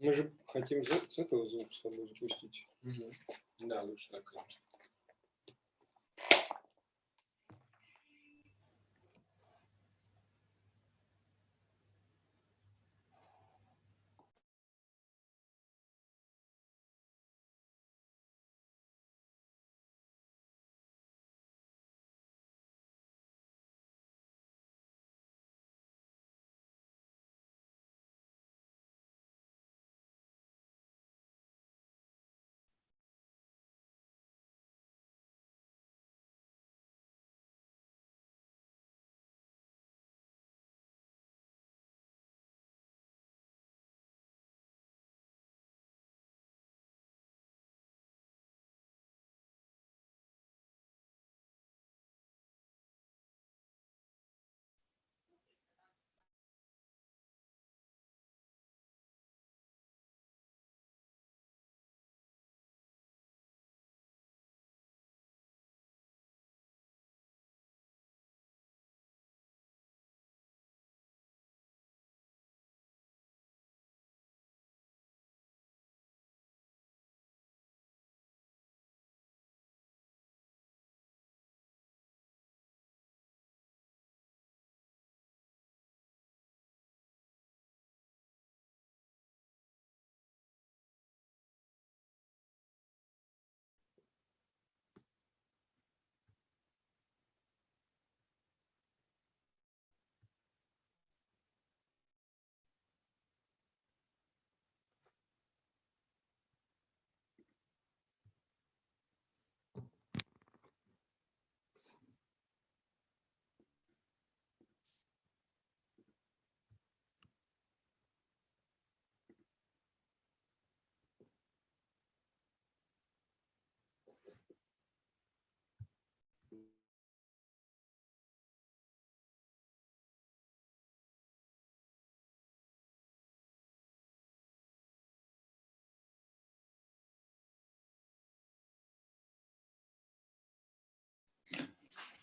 Мы же хотим с этого звука с тобой запустить. Угу. Да, лучше так.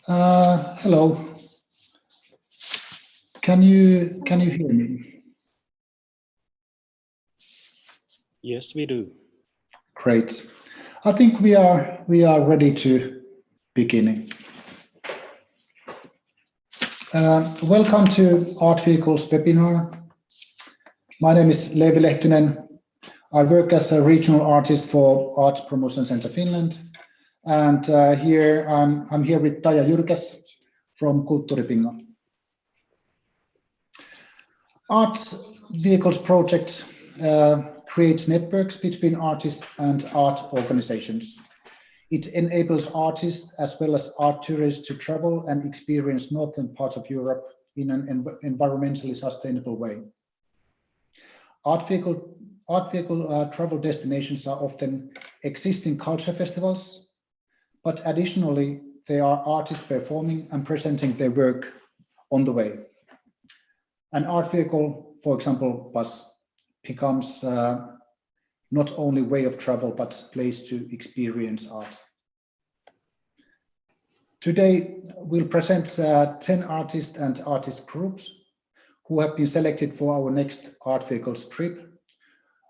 Hello. Can you hear me? Yes, we do. Great. I think we are ready to begin. Welcome to Art Vehicles webinar. My name is Leevi Lehtinen. I work as a regional artist for Arts Promotion Center Finland, and here I'm here with Taija Jyrkäs from Kulttuuripinga. Art Vehicles project creates networks between artists and art organizations. It enables artists as well as art tourists to travel and experience northern parts of Europe in an environmentally sustainable way. Art vehicle travel destinations are often existing culture festivals, but additionally, there are artists performing and presenting their work on the way. An art vehicle, for example, bus, becomes not only way of travel, but place to experience art. Today, we'll present 10 artists and artist groups who have been selected for our next Art Vehicles trip.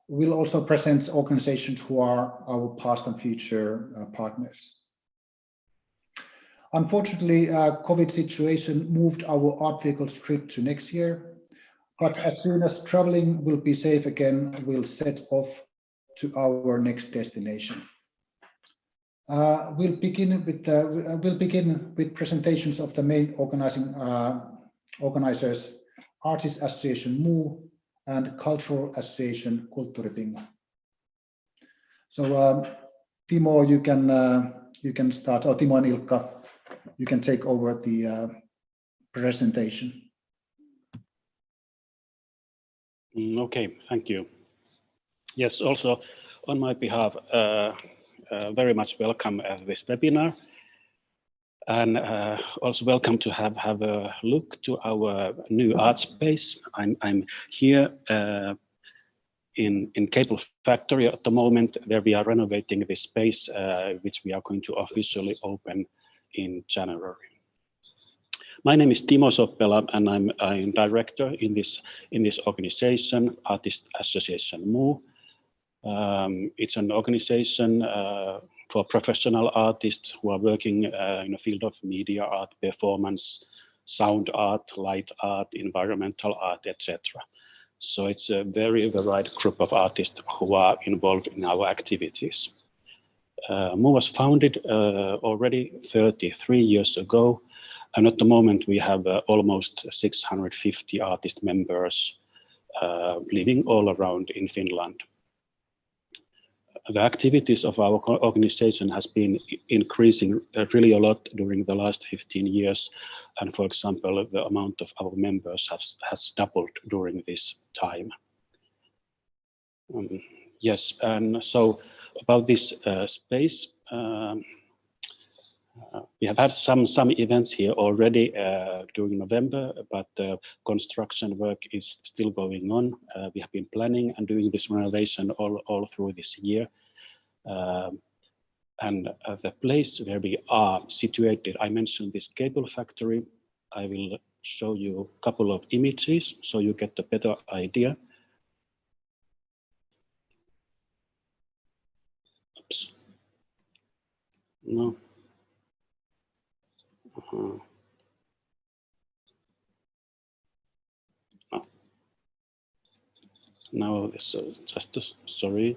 We'll also present organizations who are our past and future partners. Unfortunately, COVID situation moved our Art Vehicles trip to next year, but as soon as traveling will be safe again, we'll set off to our next destination. We'll begin with presentations of the main organizers, Artist Association MU and Cultural Association Kulttuuripinga. So Timo, you can start, or Timo and Ilkka, you can take over the presentation. Okay, thank you. Yes, also on my behalf, very much welcome at this webinar, and also welcome to have a look to our new art space. I'm here in Cable Factory at the moment, where we are renovating this space, which we are going to officially open in January. My name is Timo Soppela, and I'm director in this organization, Artist Association MOO. It's an organization for professional artists who are working in the field of media art, performance, sound art, light art, environmental art, etc. So it's a very varied group of artists who are involved in our activities. MOO was founded already 33 years ago, and at the moment we have almost 650 artist members living all around in Finland. The activities of our organization has been increasing really a lot during the last 15 years. And for example, the amount of our members has doubled during this time. Yes, and so about this space, we have had some events here already during November, but construction work is still going on. We have been planning and doing this renovation all through this year. And the place where we are situated, I mentioned this cable factory. I will show you a couple of images so you get a better idea. Oops. No. Oh. Now this is just sorry.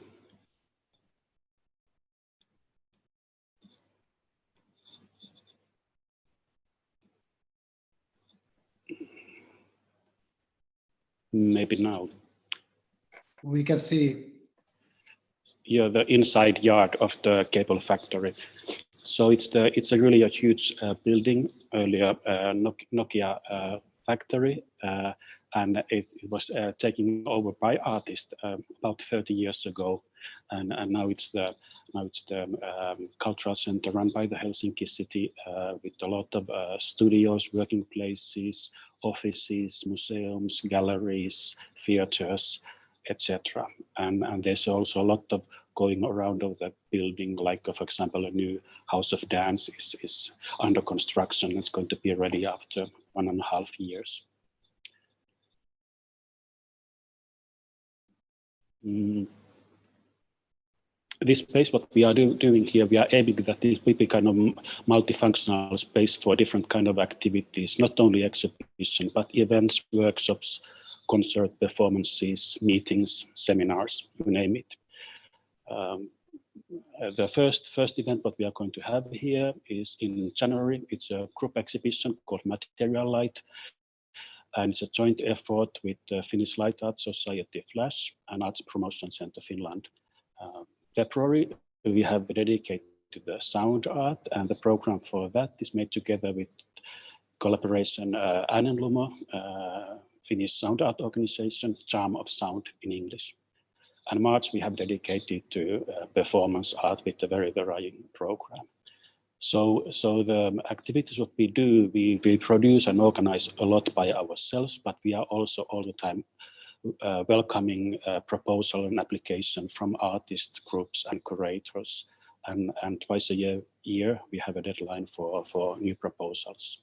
Maybe now. We can see. Yeah, the inside yard of the cable factory. So it's a really huge building, earlier Nokia factory, and it was taken over by artists about 30 years ago, and now it's the cultural center run by the Helsinki city with a lot of studios, working places, offices, museums, galleries, theaters, etc. And there's also a lot of going around of the building, like for example, a new house of dance is under construction. It's going to be ready after 1.5 years. This space, what we are doing here, we are aiming that this will be kind of multifunctional space for different kind of activities, not only exhibition, but events, workshops, concert performances, meetings, seminars, you name it. The first event what we are going to have here is in January. It's a group exhibition called Material Light, and it's a joint effort with the Finnish Light Art Society Flash and Arts Promotion Center Finland. February, we have dedicated to the sound art, and the program for that is made together with collaboration Äänenlumo, Finnish sound art organization, Charm of Sound in English. And March we have dedicated to performance art with a very varying program. So the activities what we do, we produce and organize a lot by ourselves, but we are also all the time welcoming proposal and application from artists, groups and curators. And twice a year we have a deadline for new proposals.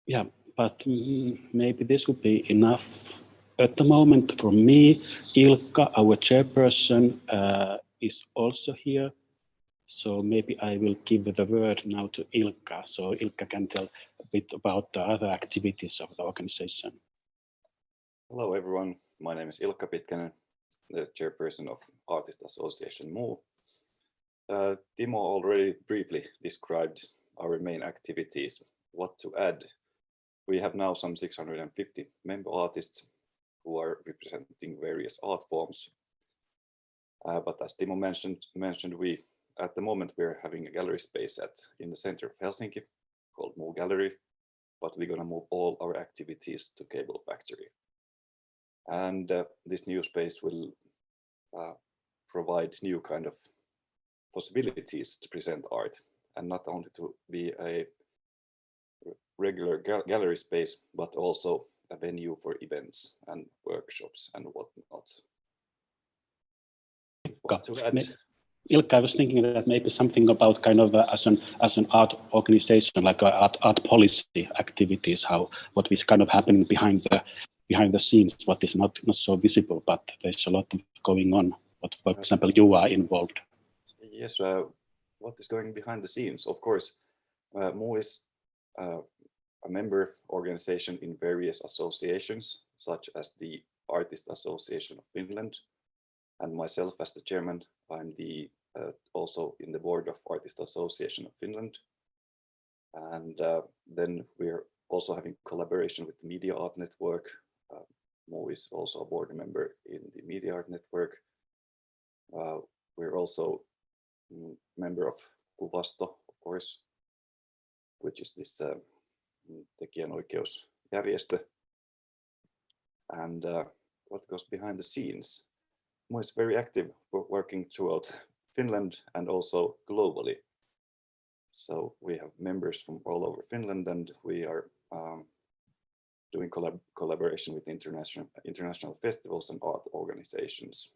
Yeah, but maybe this would be enough. At the moment, for me, Ilkka, our chairperson, is also here. So maybe I will give the word now to Ilkka. So Ilkka can tell a bit about the other activities of the organization. Hello, everyone. My name is Ilkka Pitkänen, the chairperson of Artist Association MOO. Timo already briefly described our main activities. What to add? We have now some 650 member artists who are representing various art forms. But as Timo mentioned, we at the moment we're having a gallery space in the center of Helsinki called MOO Gallery, but we're going to move all our activities to Cable Factory. And this new space will provide new kind of possibilities to present art, and not only to be a regular gallery space, but also a venue for events and workshops and whatnot. What to add? Ilkka, I was thinking that maybe something about kind of as an art organization, like art policy activities, what is kind of happening behind the scenes, what is not so visible, but there's a lot of going on. What, for example, you are involved. Yes, what is going behind the scenes? Of course, MO is a member organization in various associations, such as the Artist Association of Finland, and myself as the chairman, I'm the also in the board of Artist Association of Finland. And then we're also having collaboration with the Media Art Network. Mo is also a board member in the Media Art Network. We're also member of Kuvasto, of course, which is this tekijänoikeusjärjestö. And what goes behind the scenes? Mo is very active, working throughout Finland and also globally. So we have members from all over Finland, and we are doing collaboration with international festivals and art organizations.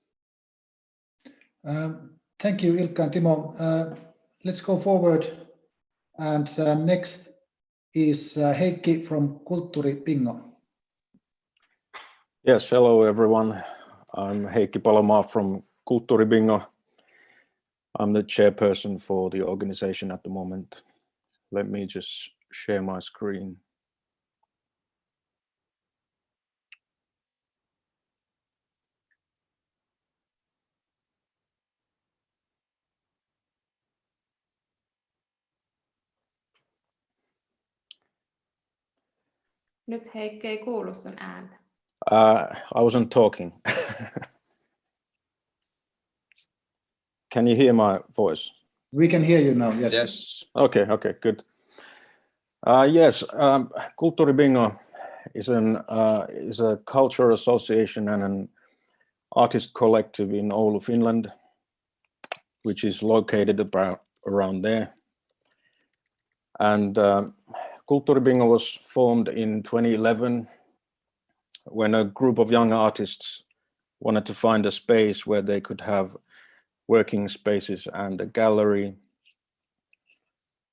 Thank you, Ilkka and Timo. Let's go forward. And next is Heikki from Kulttuuri Bingo. Yes, hello everyone. I'm Heikki Palomaa from Kulttuuri Bingo. I'm the chairperson for the organization at the moment. Let me just share my screen. Nyt Heikki ei kuulu sun ääntä. I wasn't talking. Can you hear my voice? We can hear you now, yes. Yes. Okay, good. Yes, Kulttuuri Bingo is a culture association and an artist collective in Oulu, Finland, which is located around there. And Kulttuuri Bingo was formed in 2011 when a group of young artists wanted to find a space where they could have working spaces and a gallery.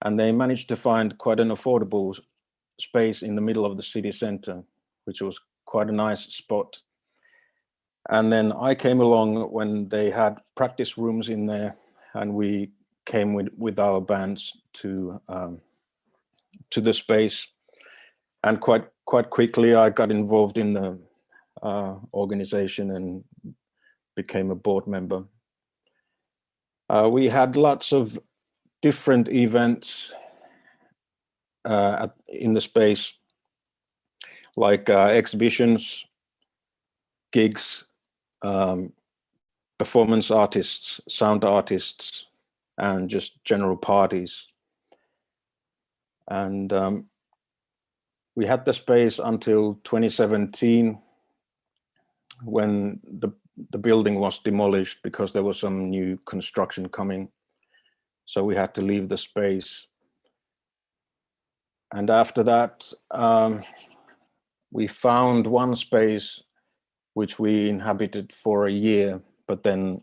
And they managed to find quite an affordable space in the middle of the city center, which was quite a nice spot. And then I came along when they had practice rooms in there, and we came with our bands to the space. And quite quickly I got involved in the organization and became a board member. We had lots of different events in the space, like exhibitions, gigs, performance artists, sound artists, and just general parties. And we had the space until 2017, when the building was demolished because there was some new construction coming. So we had to leave the space. And after that, we found one space which we inhabited for a year, but then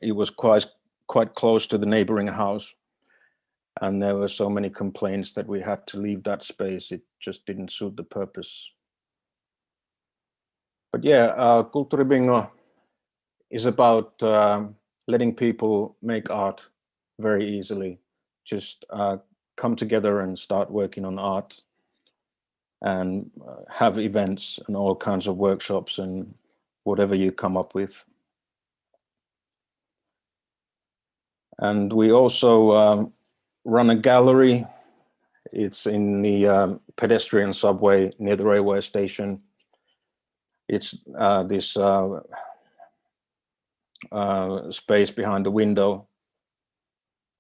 it was quite close to the neighboring house. And there were so many complaints that we had to leave that space. It just didn't suit the purpose. But yeah, Kulttuuri Bingo is about letting people make art very easily. Just come together and start working on art and have events and all kinds of workshops and whatever you come up with. And we also run a gallery. It's in the pedestrian subway near the railway station. It's this space behind the window,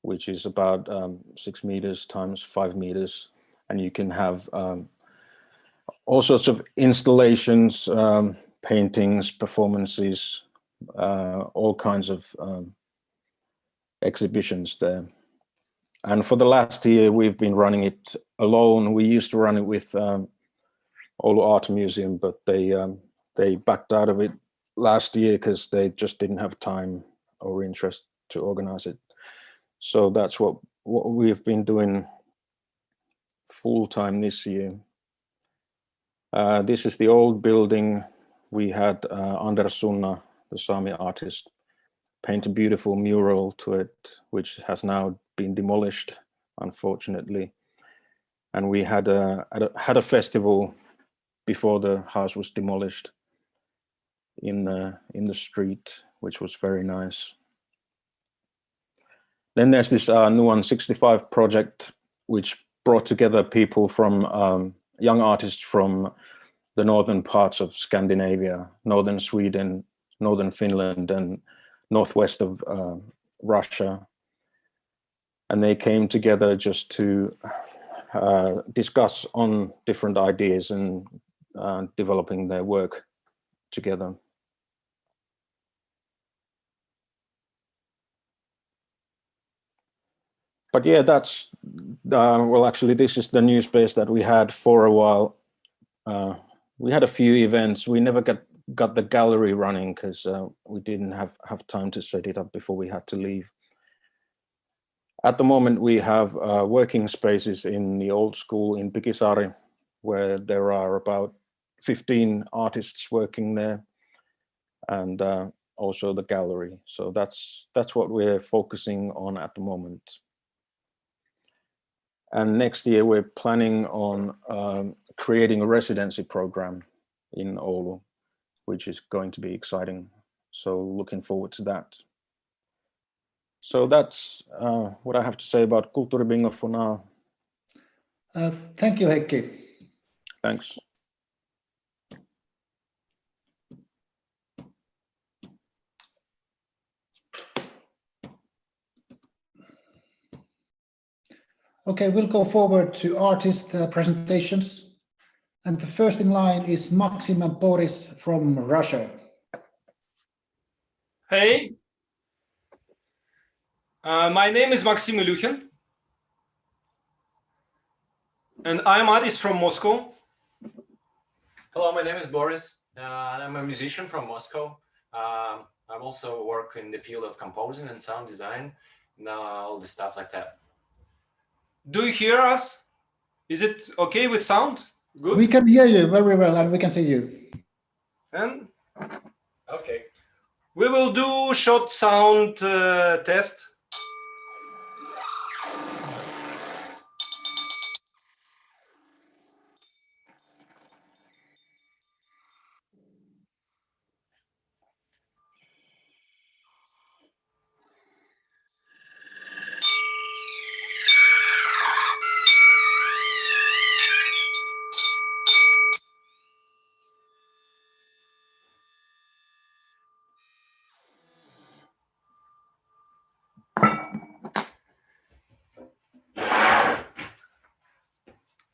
which is about 6 meters times 5 meters. And you can have all sorts of installations, paintings, performances, all kinds of exhibitions there. And for the last year, we've been running it alone. We used to run it with Oulu Art Museum, but they backed out of it last year because they just didn't have time or interest to organize it. So that's what we've been doing full time this year. This is the old building. We had Anders Sunna, the Sami artist, paint a beautiful mural to it, which has now been demolished, unfortunately. And we had a festival before the house was demolished in the street, which was very nice. Then there's this Nuan 65 project, which brought together people from young artists from the northern parts of Scandinavia, northern Sweden, northern Finland, and northwest of Russia. And they came together just to discuss on different ideas and developing their work together. But yeah, that's, well, actually, this is the new space that we had for a while. We had a few events. We never got the gallery running because we didn't have time to set it up before we had to leave. At the moment, we have working spaces in the old school in Pikisaari, where there are about 15 artists working there, and also the gallery. So that's what we're focusing on at the moment. And next year, we're planning on creating a residency program in Oulu, which is going to be exciting. So looking forward to that. So that's what I have to say about Kulttuuribingo for now. Thank you, Heikki. Thanks. Okay, we'll go forward to artist presentations. And the first in line is Maxim and Boris from Russia. Hey, my name is Maxim Iliukhin, and I'm artist from Moscow. Hello, my name is Boris, and I'm a musician from Moscow. I also work in the field of composing and sound design, and all the stuff like that. Do you hear us? Is it okay with sound? Good? We can hear you very well, and we can see you. And Okay. we will do short sound test.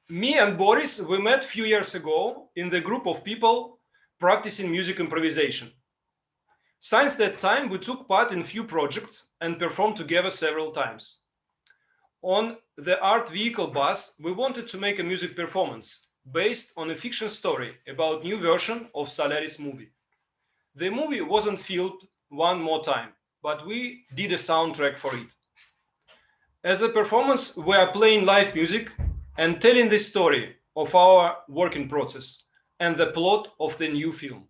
Me and Boris, we met a few years ago in the group of people practicing music improvisation. Since that time, we took part in few projects and performed together several times. On the art vehicle bus, we wanted to make a music performance based on a fiction story about new version of Solaris movie. The movie wasn't filmed one more time, but we did a soundtrack for it. As a performance, we are playing live music and telling the story of our working process and the plot of the new film.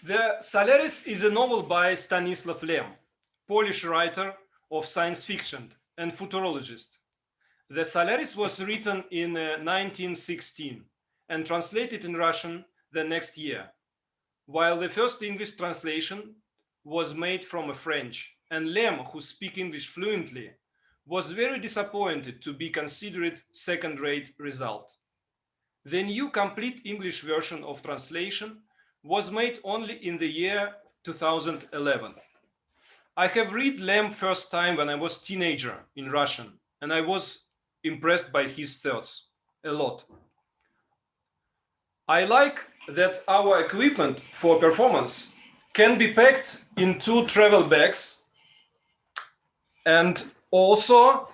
The Solaris is a novel by Stanisław Lem, Polish writer of science fiction and futurologist. The Solaris was written in 1916 and translated in Russian the next year, while the first English translation was made from a French, and Lem, who speaks English fluently, was very disappointed to be considered second-rate result. The new complete English version of translation was made only in the year 2011. I have read Lem first time when I was a teenager in Russian, and I was impressed by his thoughts a lot. I like that our equipment for performance can be packed in 2 travel bags, and also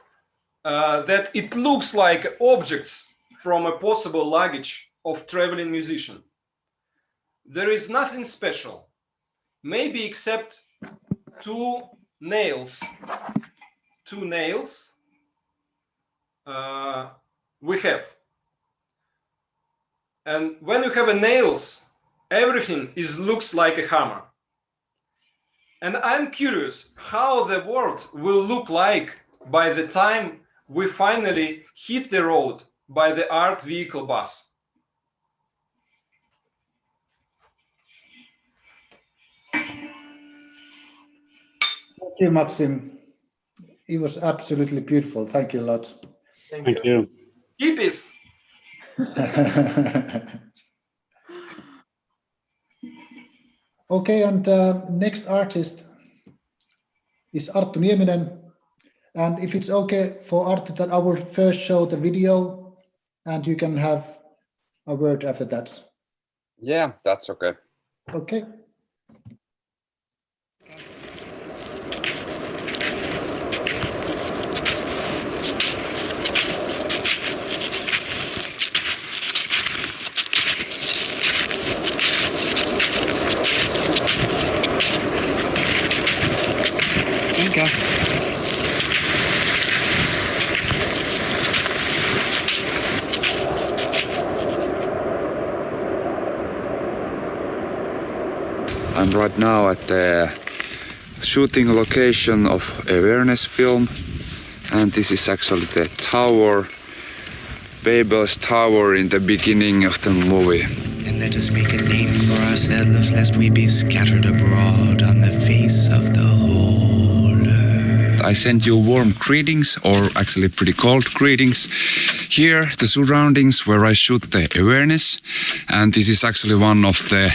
that it looks like objects from a possible luggage of traveling musician. There is nothing special, maybe except 2 nails. 2 nails we have. And when you have a nails, everything looks like a hammer. And I'm curious how the world will look like by the time we finally hit the road by the art vehicle bus. Thank you, Maxim. It was absolutely beautiful. Thank you a lot. Thank you. Hippies. Okay, and next artist is Arttu Nieminen. And if it's okay for Arttu that I will first show the video and you can have a word after that. Yeah, that's okay. Okay. Minka. I'm right now at the shooting location of awareness film, and this is actually the tower, Babel's tower in the beginning of the movie. And let us make a name for ourselves, lest we be scattered abroad on the face of the whole earth. I send you warm greetings, or actually pretty cold greetings. Here, the surroundings where I shoot the awareness, and this is actually one of the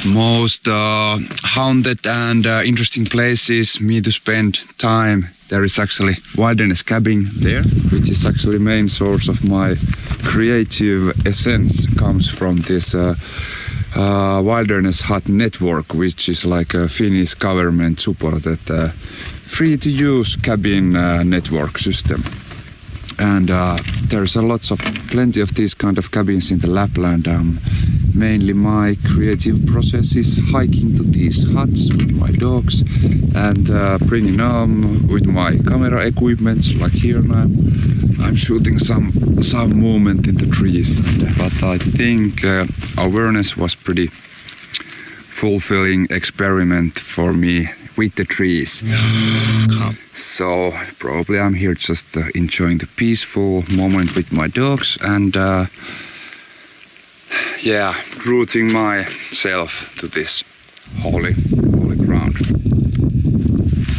most haunted and interesting places me to spend time. There is actually wilderness cabin there, which is actually main source of my creative essence, comes from this wilderness hut network, which is like a Finnish government supported free to use cabin network system. And there's plenty of these kind of cabins in the Lapland. Mainly my creative process is hiking to these huts with my dogs and bringing them with my camera equipment, like here now. I'm shooting some movement in the trees. But I think awareness was pretty fulfilling experiment for me with the trees. So probably I'm here just enjoying the peaceful moment with my dogs and rooting myself to this holy ground.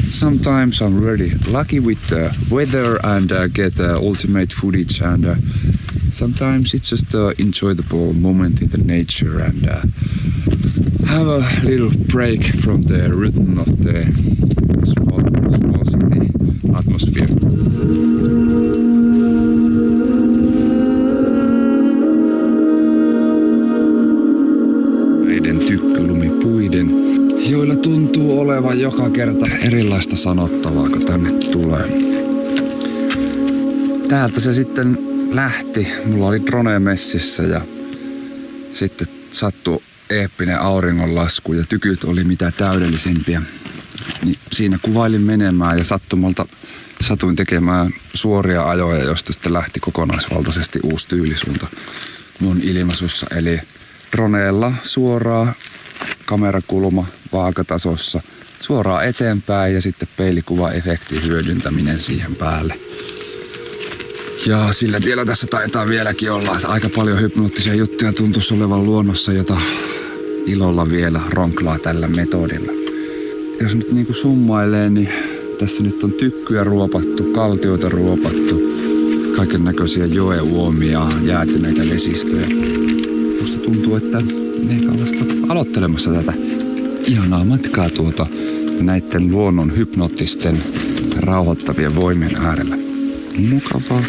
Sometimes I'm really lucky with the weather and get ultimate footage, and sometimes it's just an enjoyable moment in the nature and have a little break from the rhythm of the small city atmosphere. Tykkylumipuiden, joilla tuntuu olevan joka kerta erilaista sanottavaa, kun tänne tulee. Täältä se sitten lähti. Mulla oli drone messissä ja sitten sattui eeppinen auringonlasku ja tykyt oli mitä täydellisimpiä. Niin siinä kuvailin menemään ja sattumalta satuin tekemään suoria ajoja, josta sitten lähti kokonaisvaltaisesti uusi tyylisuunta mun ilmaisussa. Eli droneella suoraa kamerakulma vaakatasossa suoraan eteenpäin ja sitten peilikuva-efektin hyödyntäminen siihen päälle. Ja sillä tiellä tässä taitaa vieläkin olla aika paljon hypnoottisia juttuja tuntuisi olevan luonnossa, jota ilolla vielä ronklaa tällä metodilla. Jos nyt niin kuin summailee, niin tässä nyt on tykkyjä ruopattu, kaltioita ruopattu, kaiken näköisiä joeuomia, jäätyneitä vesistöjä. Musta tuntuu, että meikä on vasta aloittelemassa tätä ihanaa matkaa näiden luonnon hypnoottisten rauhoittavien voimien äärellä. Mukavaa,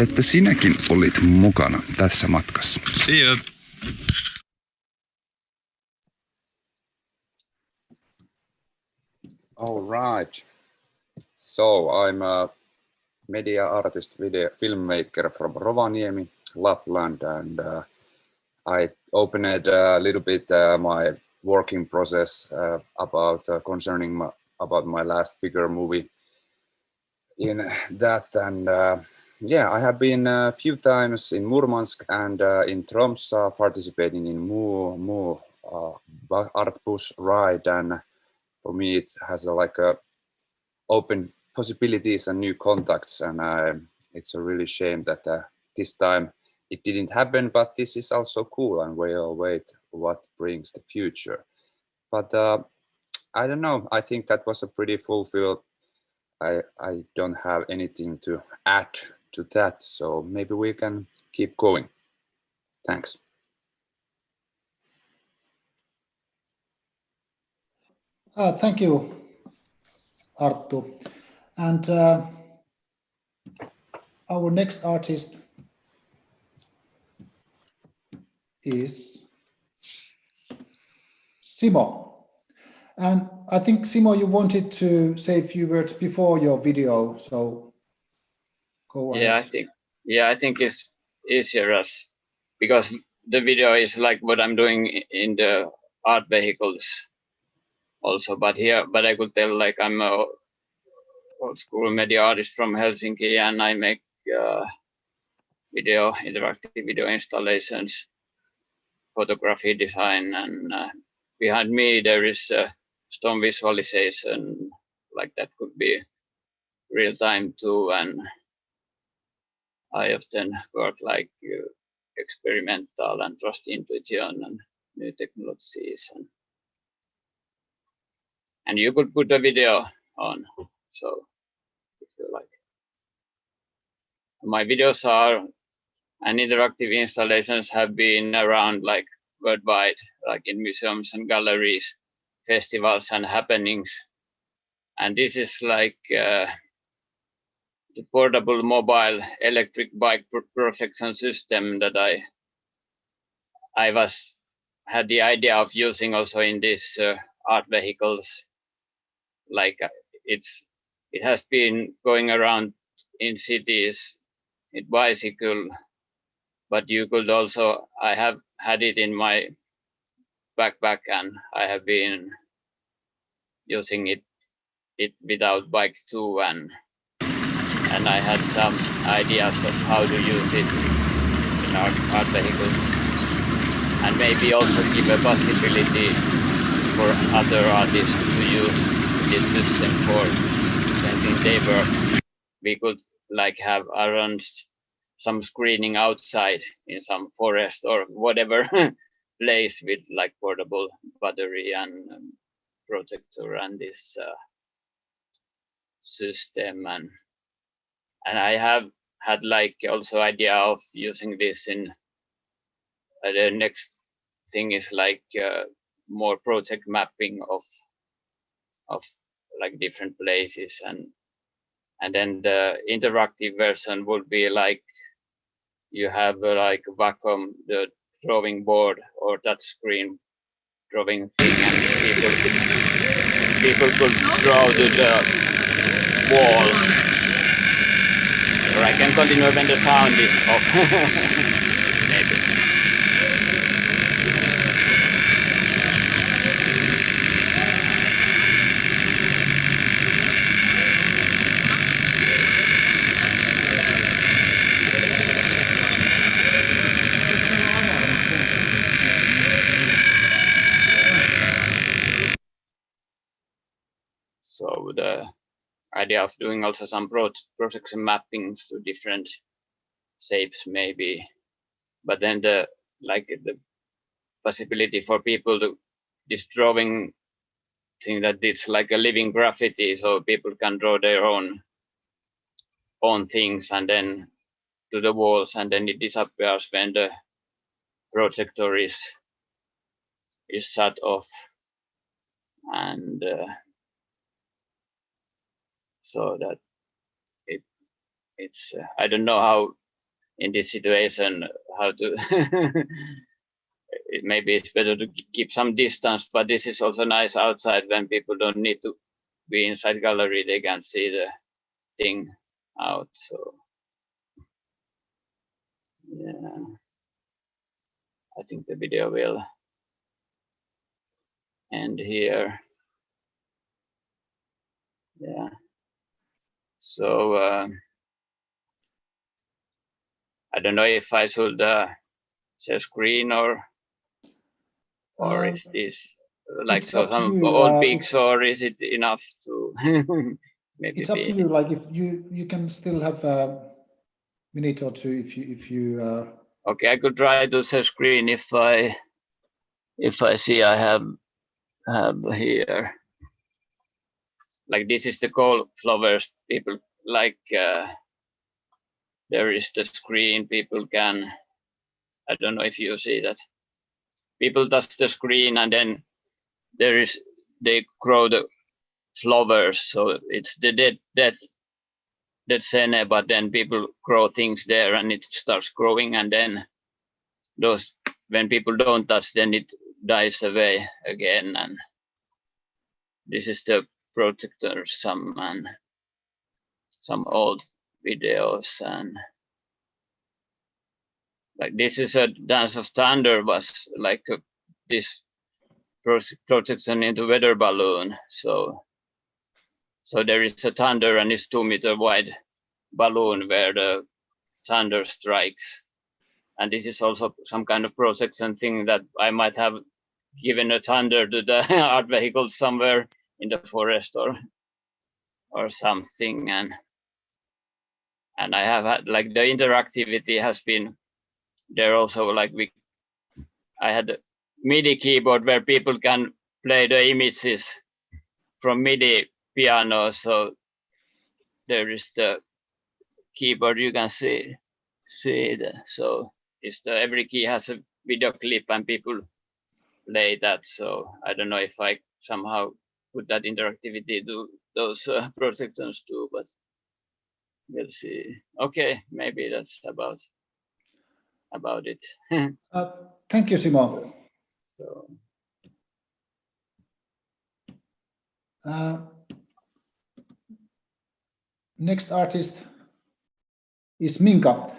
että sinäkin olit mukana tässä matkassa. See you! All right. So I'm a media artist, video filmmaker from Rovaniemi, Lapland, and I opened a little bit my working process about about my last bigger movie in that. And yeah, I have been a few times in Murmansk and in Tromsø participating in Moo art bus ride, and for me it has a open possibilities and new contacts, and it's a really shame that this time it didn't happen, but this is also cool, and we'll wait what brings the future. But I don't know, I think that was a pretty fulfilled. I don't have anything to add to that, so maybe we can keep going. Thanks. Thank you, Arttu. And our next artist is Simo. And I think, Simo, you wanted to say a few words before your video, so go ahead. I think it's easier because the video is like what I'm doing in the art vehicles also, but I could tell like I'm a old school media artist from Helsinki, and I make interactive video installations, photography design, and behind me there is stone visualization, like that could be real time too, and I often work like experimental and trust intuition and new technologies, and you could put a video on, so if you like. My videos are and interactive installations have been around like worldwide, like in museums and galleries, festivals and happenings. And this is like the portable mobile electric bike projection system that I had the idea of using also in these art vehicles. Like it has been going around in cities with bicycle, but you could also, I have had it in my backpack, and I have been using it without bike too, and I had some ideas of how to use it in art vehicles, and maybe also give a possibility for other artists to use this system for sending their work. We could like have arranged some screening outside in some forest or whatever place with like portable battery and projector and this system, and I have had like also idea of using this in the next thing is like more project mapping of like different places, and then the interactive version would be like you have like Wacom, the drawing board or touch screen drawing thing, and people could draw to the walls. Or I can continue when the sound is off. Maybe. idea of doing also some projection mappings to different shapes maybe, but then the possibility for people to this drawing thing that it's like a living graffiti, so people can draw their own things and then to the walls, and then it disappears when the projector is shut off. And so that it's I don't know how in this situation how to maybe it's better to keep some distance, but this is also nice outside when people don't need to be inside gallery, they can see the thing out. So yeah, I think the video will end here. Yeah, so I don't know if I should share screen or is this like so some old pics, or is it enough to maybe? It's up to you. Like if you can still have a minute or two if you. Okay, I could try to share screen if I see I have here. Like this is the cauliflowers. People like there is the screen. People can. I don't know if you see that. People touch the screen and then they grow the flowers. So it's the dead scene, but then people grow things there and it starts growing, and then those when people don't touch, then it dies away again. And this is the projector, some old videos, and like this is a Dance of Thunder, was like this projection into weather balloon. So there is a thunder and it's 2 meter wide balloon where the thunder strikes. And this is also some kind of projection thing that I might have given a thunder to the art vehicles somewhere in the forest or something. And I have had like the interactivity has been there also, like I had a MIDI keyboard where people can play the images from MIDI piano. So there is the keyboard you can see it. So it's every key has a video clip and people play that. So I don't know if I somehow put that interactivity to those projections too, but we'll see. Okay, maybe that's about it. Thank you, Simo. So. Next artist is Minka.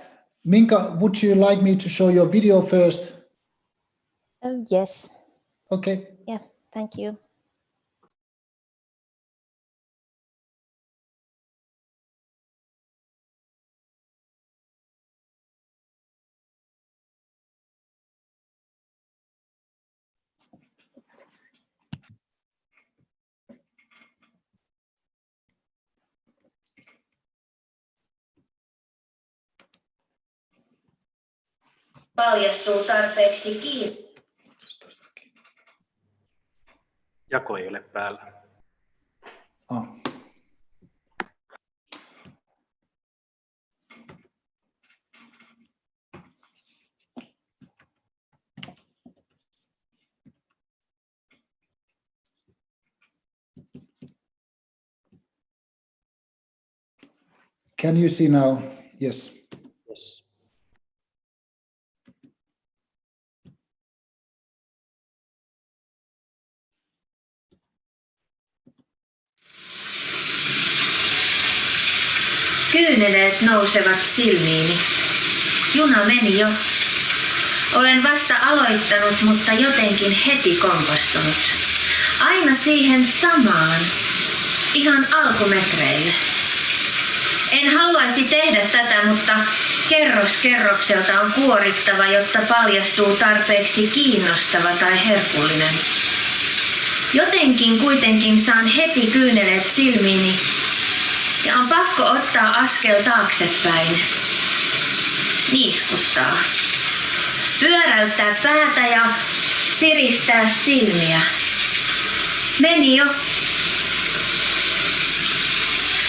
Minka, would you like me to show your video first? Yes. Okay. Yeah, thank you. Paljastuu tarpeeksi kiinni. Jako ei ole päällä. Can you see now? Yes. Yes. Kyyneleet nousevat silmiini. Juna meni jo. Olen vasta aloittanut, mutta jotenkin heti kompastunut. Aina siihen samaan, ihan alkumetreille. En haluaisi tehdä tätä, mutta kerros kerrokselta on kuorittava, jotta paljastuu tarpeeksi kiinnostava tai herkullinen. Jotenkin kuitenkin saan heti kyyneleet silmiini pakko ottaa askel taaksepäin. Niiskuttaa. Pyöräyttää päätä ja siristää silmiä. Meni jo.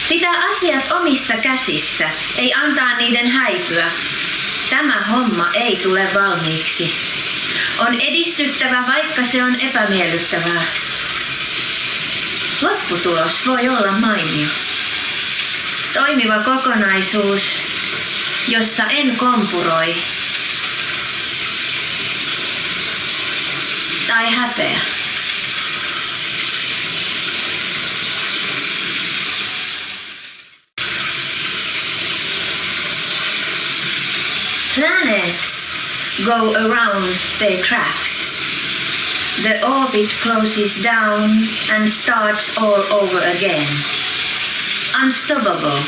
Pitää asiat omissa käsissä, ei antaa niiden häipyä. Tämä homma ei tule valmiiksi. On edistyttävä, vaikka se on epämiellyttävää. Lopputulos voi olla mainio. Toimiva kokonaisuus, jossa en kompuroi tai häpeä. Planets go around their tracks. The orbit closes down and starts all over again. Unstoppable.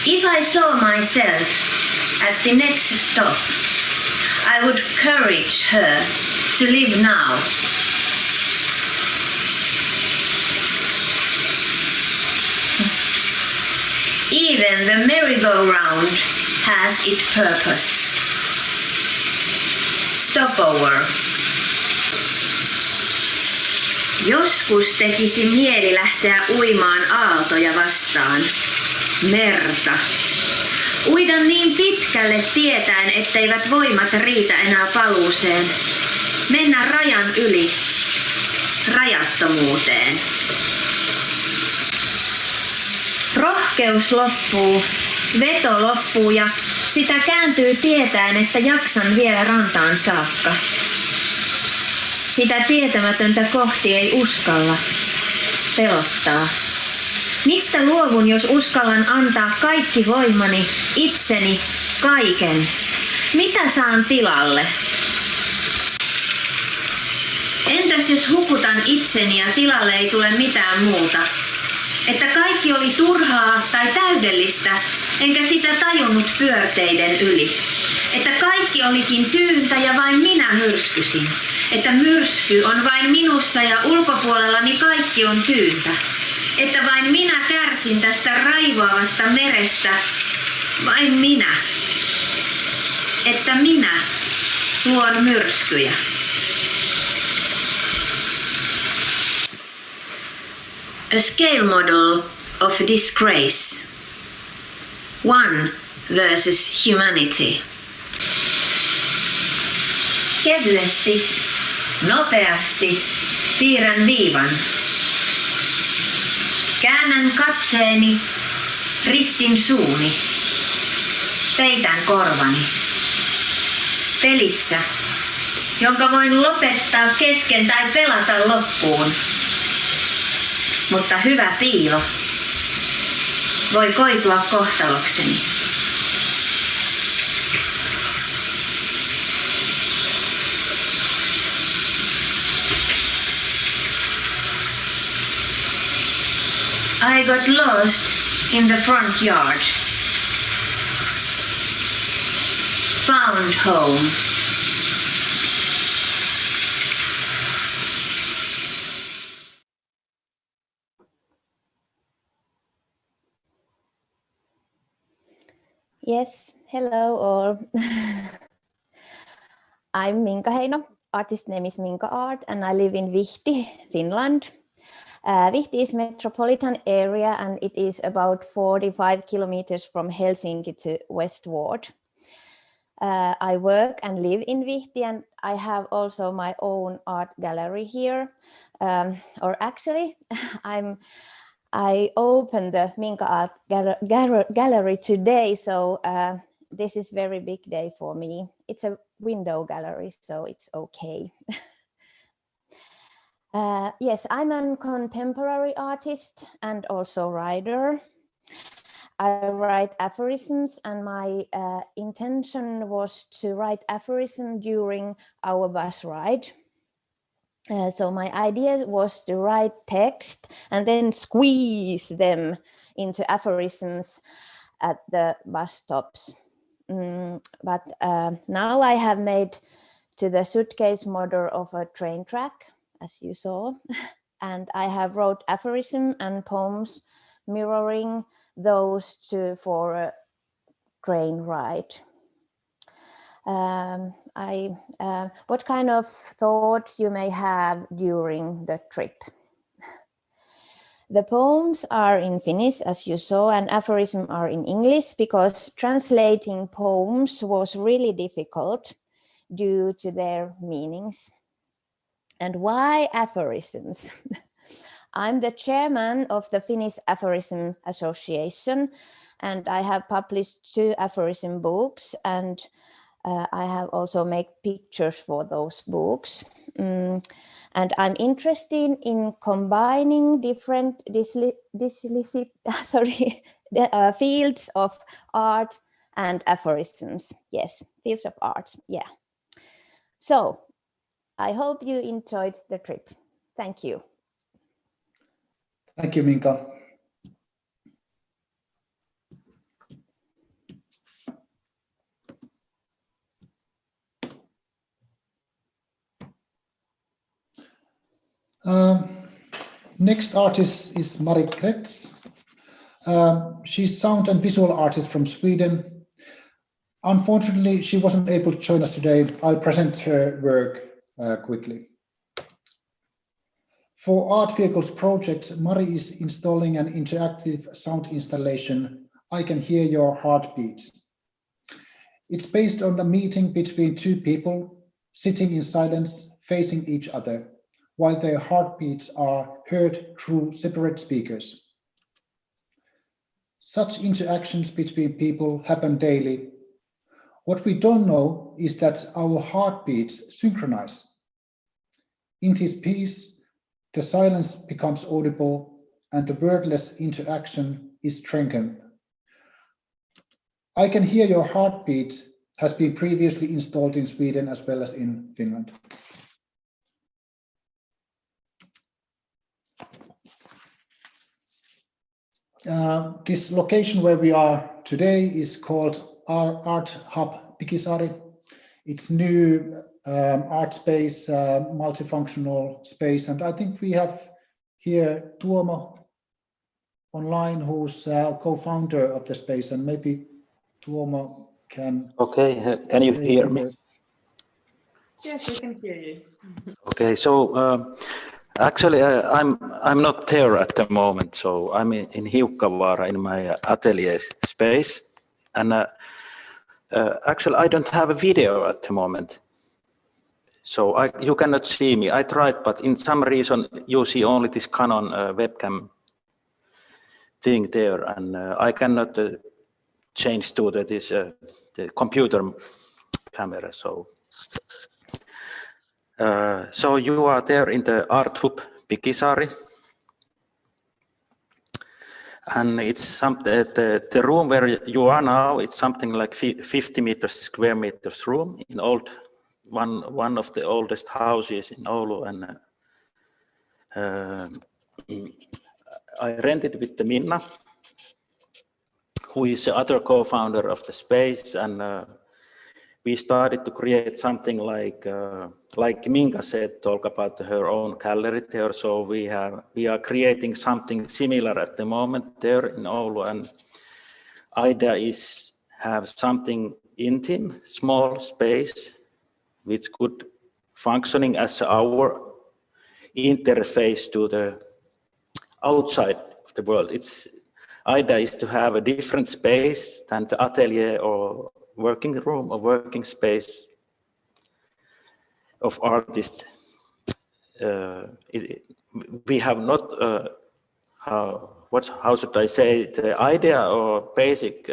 If I saw myself at the next stop, I would encourage her to live now. Even the merry-go-round has its purpose. Stopover. Joskus tekisi mieli lähteä uimaan aaltoja vastaan. Merta. Uida niin pitkälle tietäen, etteivät voimat riitä enää paluuseen. Mennä rajan yli. Rajattomuuteen. Rohkeus loppuu, veto loppuu ja sitä kääntyy tietäen, että jaksan vielä rantaan saakka. Sitä tietämätöntä kohti ei uskalla. Pelottaa. Mistä luovun, jos uskallan antaa kaikki voimani, itseni, kaiken? Mitä saan tilalle? Entäs jos hukutan itseni ja tilalle ei tule mitään muuta? Että kaikki oli turhaa tai täydellistä, enkä sitä tajunnut pyörteiden yli. Että kaikki olikin tyyntä ja vain minä myrskysin. Että myrsky on vain minussa ja ulkopuolellani kaikki on tyyntä. Että vain minä kärsin tästä raivoavasta merestä, vain minä. Että minä luon myrskyjä. A scale model of disgrace. One versus humanity. Kevyesti, nopeasti piirrän viivan. Käännän katseeni, ristin suuni. Peitän korvani. Pelissä, jonka voin lopettaa kesken tai pelata loppuun. Mutta hyvä piilo voi koitua kohtalokseni. I got lost in the front yard. Found home. Yes, hello all. I'm Minka Heino. Artist name is Minka Art and I live in Vihti, Finland. Vihti is metropolitan area and it is about 45 kilometers from Helsinki to westward. I work and live in Vihti and I have also my own art gallery here. Or actually, I opened the Minka Art Gallery today, so this is very big day for me. It's a window gallery, so it's okay. Yes, I'm a contemporary artist and also writer. I write aphorisms and my intention was to write aphorism during our bus ride. So my idea was to write text and then squeeze them into aphorisms at the bus stops. But now I have made to the suitcase model of a train track, as you saw, and I have wrote aphorism and poems mirroring those for a train ride. What kind of thoughts you may have during the trip? The poems are in Finnish, as you saw, and aphorisms are in English, because translating poems was really difficult due to their meanings. And why aphorisms? I'm the chairman of the Finnish Aphorism Association, and I have published 2 aphorism books, and I have also made pictures for those books. And I'm interested in combining different fields of art and aphorisms. Yes, fields of art, yeah. So I hope you enjoyed the trip. Thank you. Thank you, Minka. Next artist is Mari Kretz. She's sound and visual artist from Sweden. Unfortunately, she wasn't able to join us today. I'll present her work quickly. For Art Vehicles projects, Mari is installing an interactive sound installation, I Can Hear Your Heartbeats. It's based on a meeting between 2 people sitting in silence, facing each other, while their heartbeats are heard through separate speakers. Such interactions between people happen daily. What we don't know is that our heartbeats synchronize. In this piece, the silence becomes audible and the wordless interaction is strengthened. I Can Hear Your Heartbeat has been previously installed in Sweden as well as in Finland. This location where we are today is called Art Hub Pikisaari. It's new art space, multifunctional space, and I think we have here Tuomo online, who's co-founder of the space, and maybe Tuomo can. Okay, can you hear me? Yes, we can hear you. Okay, so actually I'm not there at the moment, so I'm in Hiukkavaara in my atelier space, and actually I don't have a video at the moment, so you cannot see me. I tried, but in some reason you see only this Canon webcam thing there, and I cannot change to the computer camera. So so you are there in the Art Hub Pikisaari, and it's the room where you are now. It's something like 50 square meters room in one of the oldest houses in Oulu, and I rented with the Minna, who is the other co-founder of the space, and we started to create something like Minka said, talk about her own gallery there. So we are creating something similar at the moment there in Oulu, and idea is have something intimate, small space, which could functioning as our interface to the outside of the world. Its idea is to have a different space than the atelier or working room or working space of artists. We have not, how should I say, the idea or basic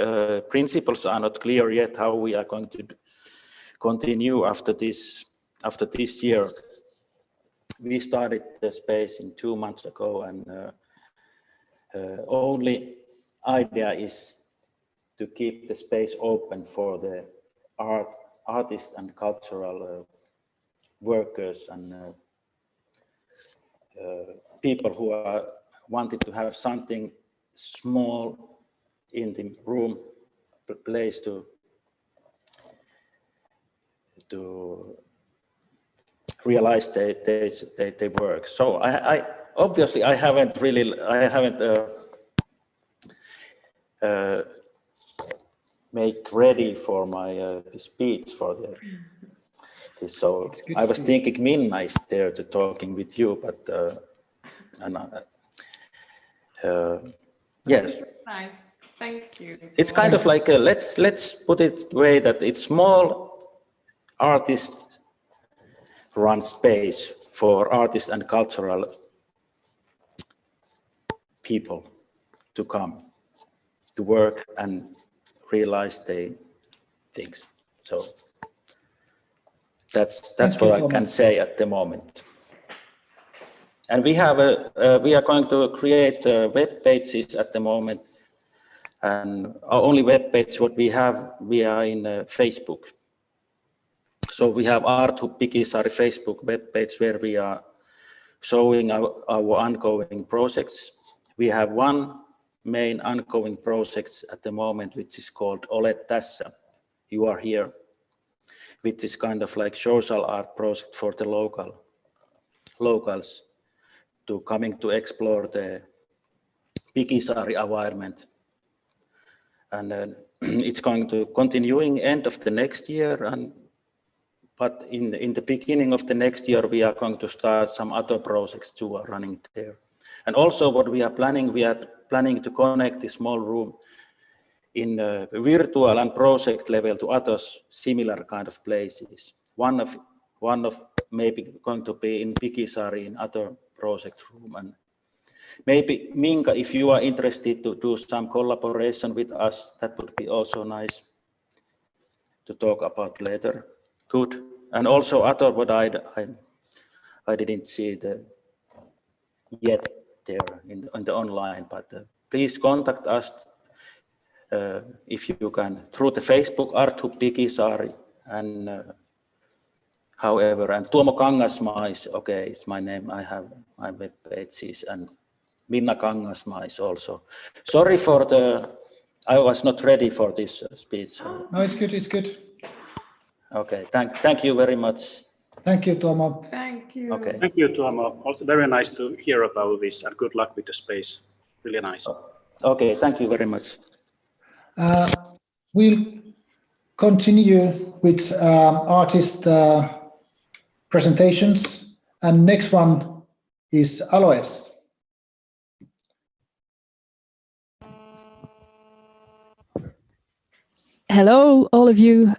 principles are not clear yet how we are going to continue after this year. We started the space 2 months ago, and only idea is to keep the space open for the artists and cultural workers and people who are wanted to have something small in the room, place to realize they work. So obviously I haven't make ready for my speech for this. So I was thinking Minna is there to talking with you, but yes. Nice, thank you. It's kind of like let's put it way that it's small artist run space for artists and cultural people to come to work and realize their things. So that's what I can say at the moment. And we have we are going to create web pages at the moment, and our only web page what we are in Facebook. So we have Arttu Pikisari Facebook web page where we are showing our ongoing projects. We have one main ongoing project at the moment, which is called Tessa, You Are Here, which is kind of like social art project for the locals to coming to explore the Pikisari environment. And then it's going to continuing end of the next year, but in the beginning of the next year, we are going to start some other projects too are running there. And also what we are planning to connect this small room in virtual and project level to other similar kind of places. One of maybe going to be in Pikisari in other project room. And maybe Minka, if you are interested to do some collaboration with us, that would be also nice to talk about later. Good. And also other what I didn't see yet there in the online, but please contact us if you can through the Facebook Arttu Pikisari and however, and Tuomo Kangasmaa is okay, it's my name. I have my web pages, and Minna Kangasmaa is also. Sorry for I was not ready for this speech. No, it's good, it's good. Okay, thank you very much. Thank you, Tuomo. Thank you. Okay. Thank you, Tuomo. Also very nice to hear about this, and good luck with the space. Really nice. Okay, thank you very much. We'll continue with artist presentations, and next one is ALOES. Hello, all of you.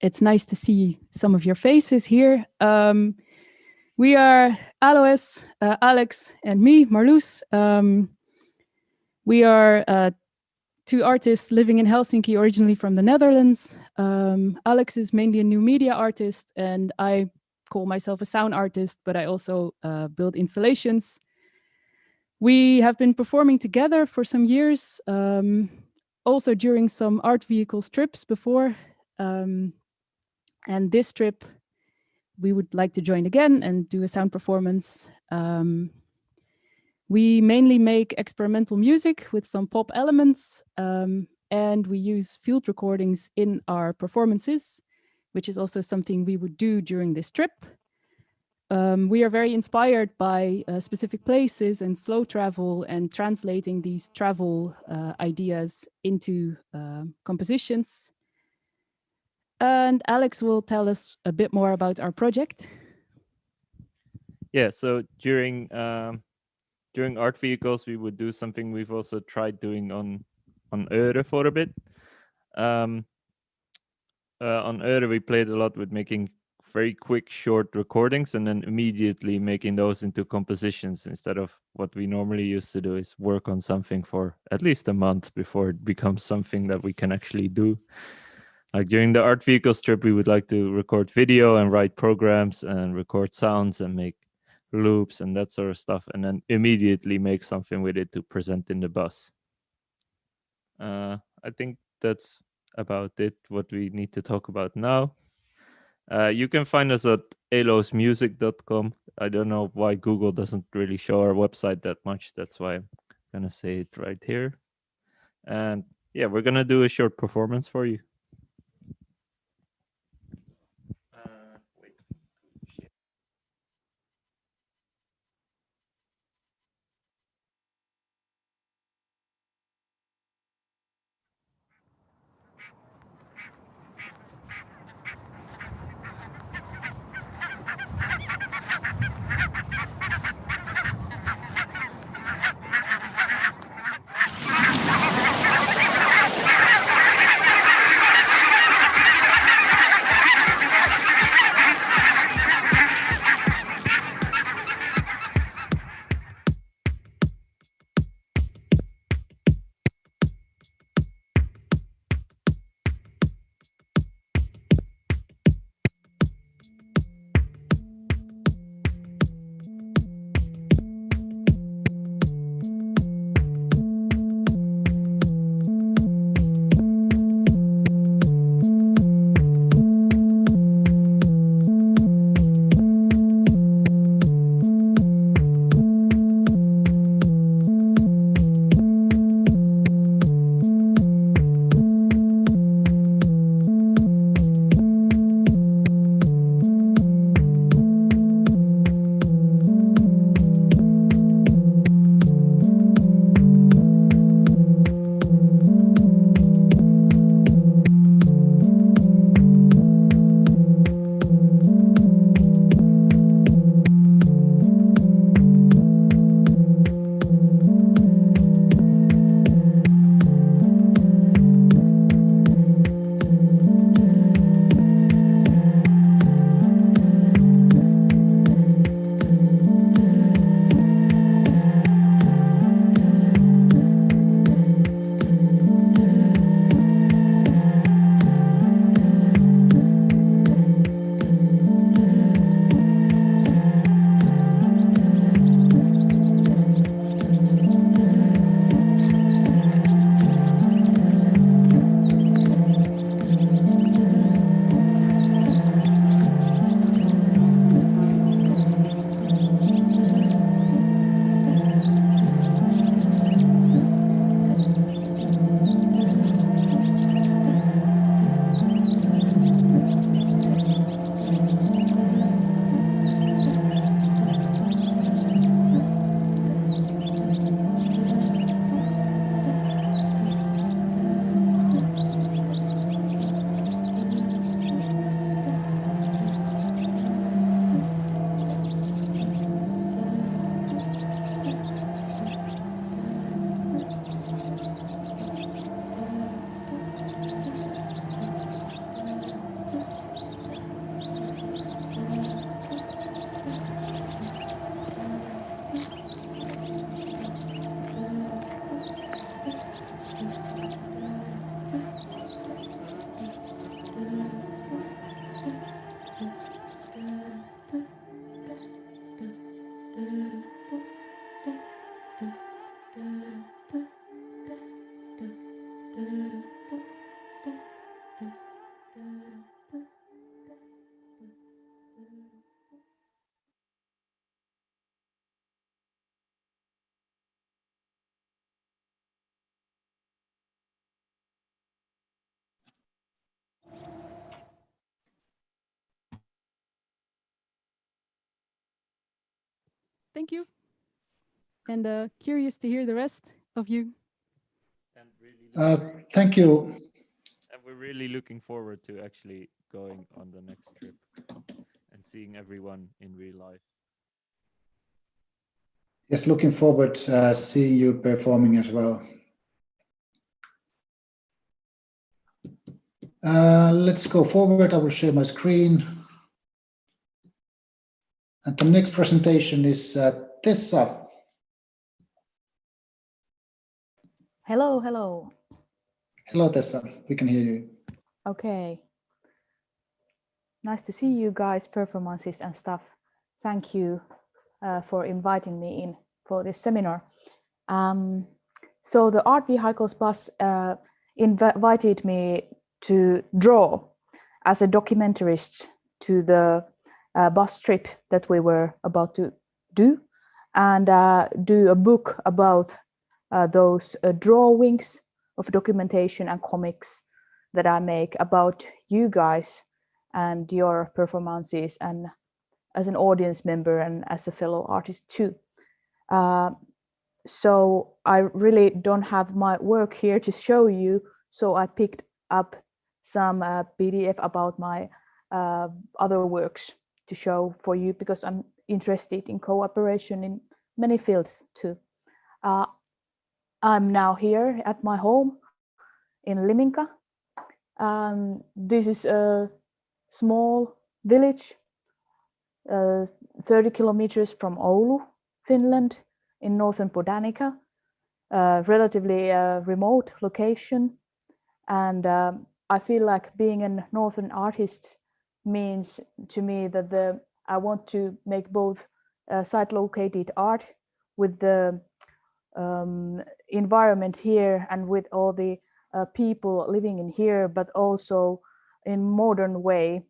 It's nice to see some of your faces here. We are ALOES, Alex and me, Marloes. We are two artists living in Helsinki, originally from the Netherlands. Alex is mainly a new media artist, and I call myself a sound artist, but I also build installations. We have been performing together for some years, also during some art vehicles trips before. And this trip, we would like to join again and do a sound performance. We mainly make experimental music with some pop elements, and we use field recordings in our performances, which is also something we would do during this trip. We are very inspired by specific places and slow travel, and translating these travel ideas into compositions. And Alex will tell us a bit more about our project. Yeah, so during art vehicles, we would do something we've also tried doing on Öre for a bit. On Öre, we played a lot with making very quick, short recordings and then immediately making those into compositions, instead of what we normally used to do is work on something for at least a month before it becomes something that we can actually do. Like during the art vehicles trip, we would like to record video and write programs and record sounds and make loops and that sort of stuff, and then immediately make something with it to present in the bus. I think that's about it, what we need to talk about now. You can find us at aloesmusic.com. I don't know why Google doesn't really show our website that much. That's why I'm going to say it right here. And yeah, we're going to do a short performance for you. thank you. And curious to hear the rest of you. And really Thank you. And we're really looking forward to actually going on the next trip and seeing everyone in real life. Yes, looking forward seeing you performing as well. Let's go forward. I will share my screen. And the next presentation is Tessa. Hello, hello. Hello, Tessa. We can hear you. Okay. Nice to see you guys' performances and stuff. Thank you for inviting me in for this seminar. So the Art Vehicles bus invited me to draw as a documentarist to the bus trip that we were about to do, and do a book about those drawings of documentation and comics that I make about you guys and your performances, and as an audience member and as a fellow artist too. So I really don't have my work here to show you, so I picked up some PDF about my other works to show for you, because I'm interested in cooperation in many fields too. I'm now here at my home in Liminka. This is a small village, 30 kilometers from Oulu, Finland, in northern Botanica, relatively remote location. And I feel like being a northern artist means to me that I want to make both site-located art with the environment here and with all the people living in here, but also in modern way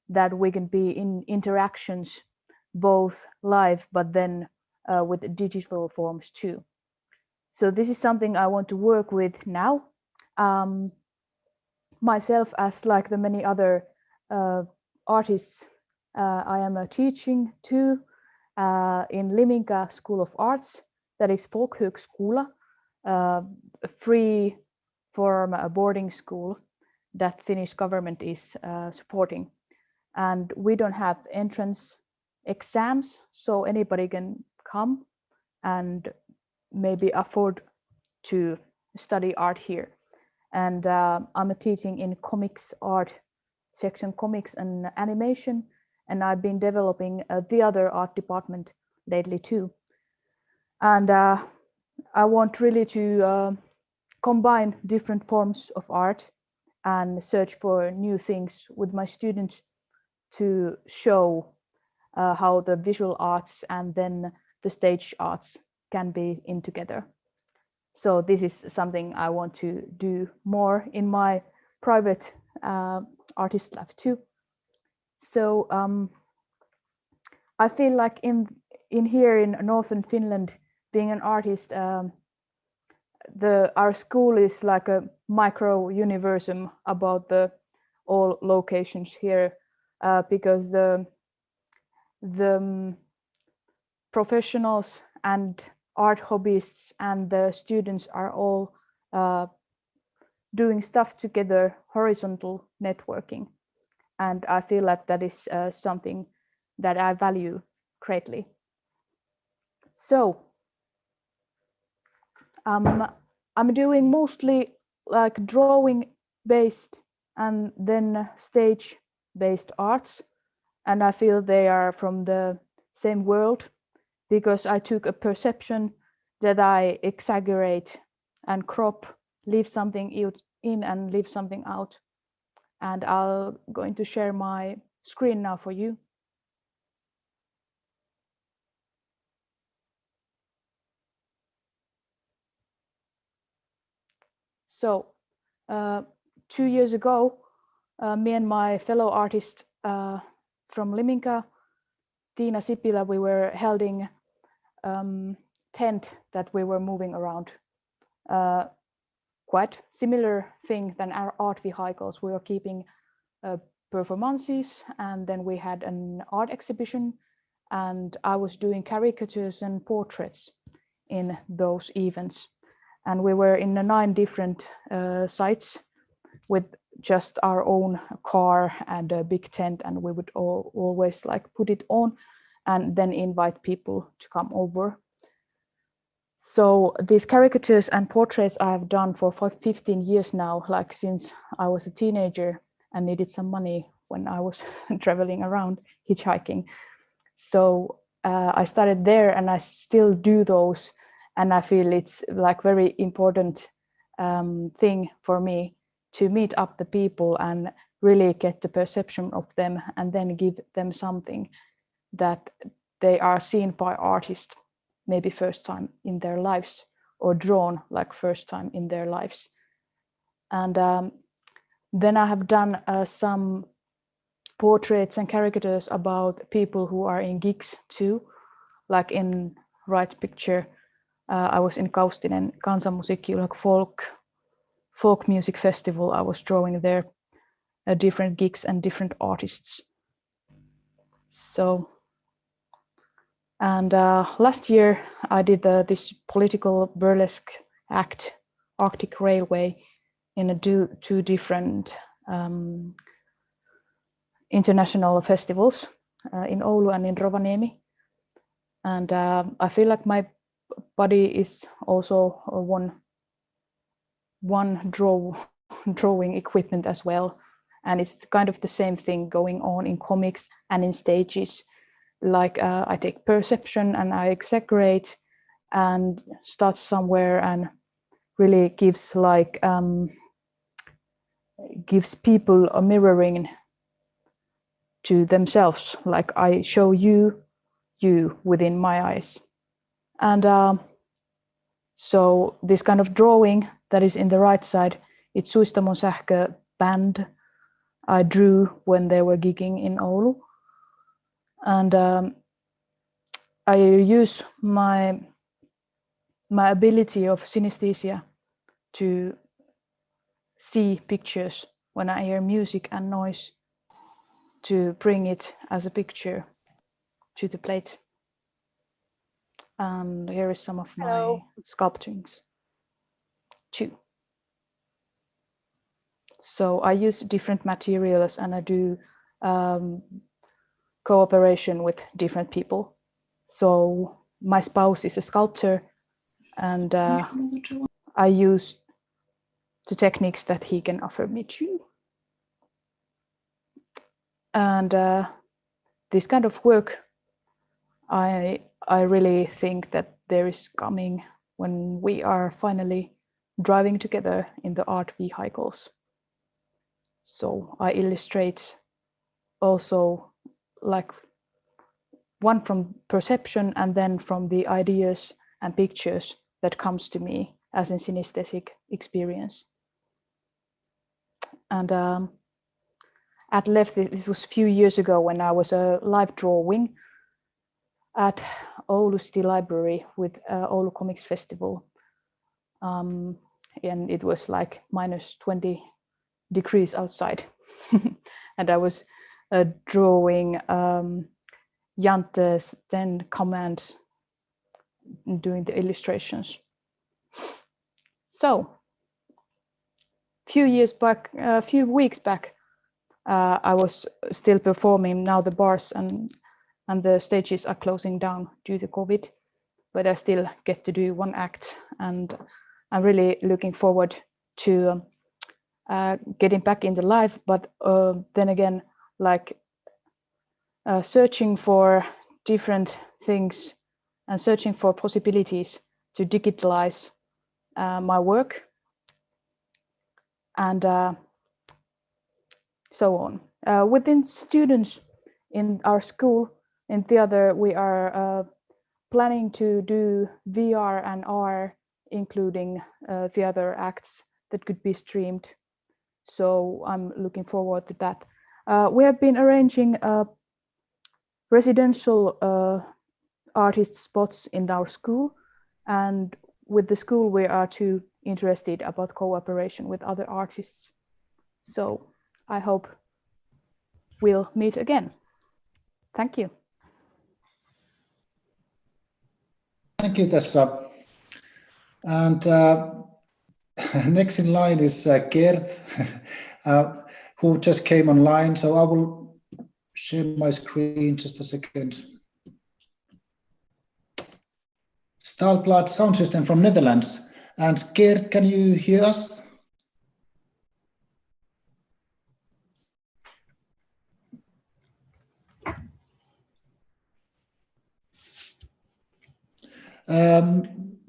that we can be in interactions both live but then with digital forms too. So this is something I want to work with now. Myself, as like the many other artists, I am teaching too in Liminka School of Arts, that is Folkhögskola, a free form boarding school that Finnish government is supporting. And we don't have entrance exams, so anybody can come and maybe afford to study art here. And I'm teaching in comics art section, comics and animation, and I've been developing the other art department lately too. And I want really to combine different forms of art and search for new things with my students to show how the visual arts and then the stage arts can be in together. So this is something I want to do more in my private artist lab too. So I feel like in here in northern Finland, being an artist, our school is like a micro universum about all locations here, because the professionals and art hobbyists and the students are all doing stuff together, horizontal networking. And I feel like that is something that I value greatly. So I'm doing mostly like drawing based and then stage based arts. And I feel they are from the same world, because I took a perception that I exaggerate and crop, leave something in and leave something out. And I'm going to share my screen now for you. So 2 years ago, me and my fellow artist from Liminka, Tiina Sipilä, we were holding tent that we were moving around. Quite similar thing than our art vehicles. We were keeping performances, and then we had an art exhibition, and I was doing caricatures and portraits in those events. And we were in 9 different sites with just our own car and a big tent, and we would always like put it on and then invite people to come over. So these caricatures and portraits I have done for 15 years now, like since I was a teenager and needed some money when I was traveling around hitchhiking. So I started there, and I still do those, and I feel it's like very important thing for me to meet up the people and really get the perception of them, and then give them something that they are seen by artists, maybe first time in their lives, or drawn like first time in their lives. And then I have done some portraits and caricatures about people who are in gigs too, like in right picture. I was in Kaustinen Kansanmusiikki, like folk music festival. I was drawing there different gigs and different artists. So, and last year I did this political burlesque act, Arctic Railway, in two different international festivals in Oulu and in Rovaniemi. And I feel like my body is also one drawing equipment as well. And it's kind of the same thing going on in comics and in stages. Like I take perception and I exaggerate and start somewhere, and really gives like gives people a mirroring to themselves. Like I show you within my eyes. And so this kind of drawing that is in the right side, it's Suistamon Sähkö band I drew when they were gigging in Oulu. And I use my ability of synesthesia to see pictures when I hear music and noise, to bring it as a picture to the plate. And here is some of my sculptings too. So I use different materials, and I do cooperation with different people. So my spouse is a sculptor, and I use the techniques that he can offer me too. And this kind of work, I really think that there is coming when we are finally driving together in the art vehicles. So I illustrate also like one from perception, and then from the ideas and pictures that comes to me as a synesthetic experience. And at left, this was a few years ago when I was live drawing at Oulu City Library with Oulu Comics Festival. And it was like minus 20 degrees outside. And I was drawing Jante's 10 commands, doing the illustrations. So, a few weeks back, I was still performing. Now the bars and the stages are closing down due to COVID, but I still get to do one act, and I'm really looking forward to getting back in the live. But then again, like searching for different things and searching for possibilities to digitalize my work, and so on. Within students in our school in theater, we are planning to do VR and AR, including theater acts that could be streamed. So I'm looking forward to that. We have been arranging residential artist spots in our school, and with the school we are too interested about cooperation with other artists. So I hope we'll meet again. Thank you. Thank you, Tessa. And next in line is Kert, who just came online. So I will share my screen just a second. Staalplaat Soundsystem from Netherlands. And Kert, can you hear us?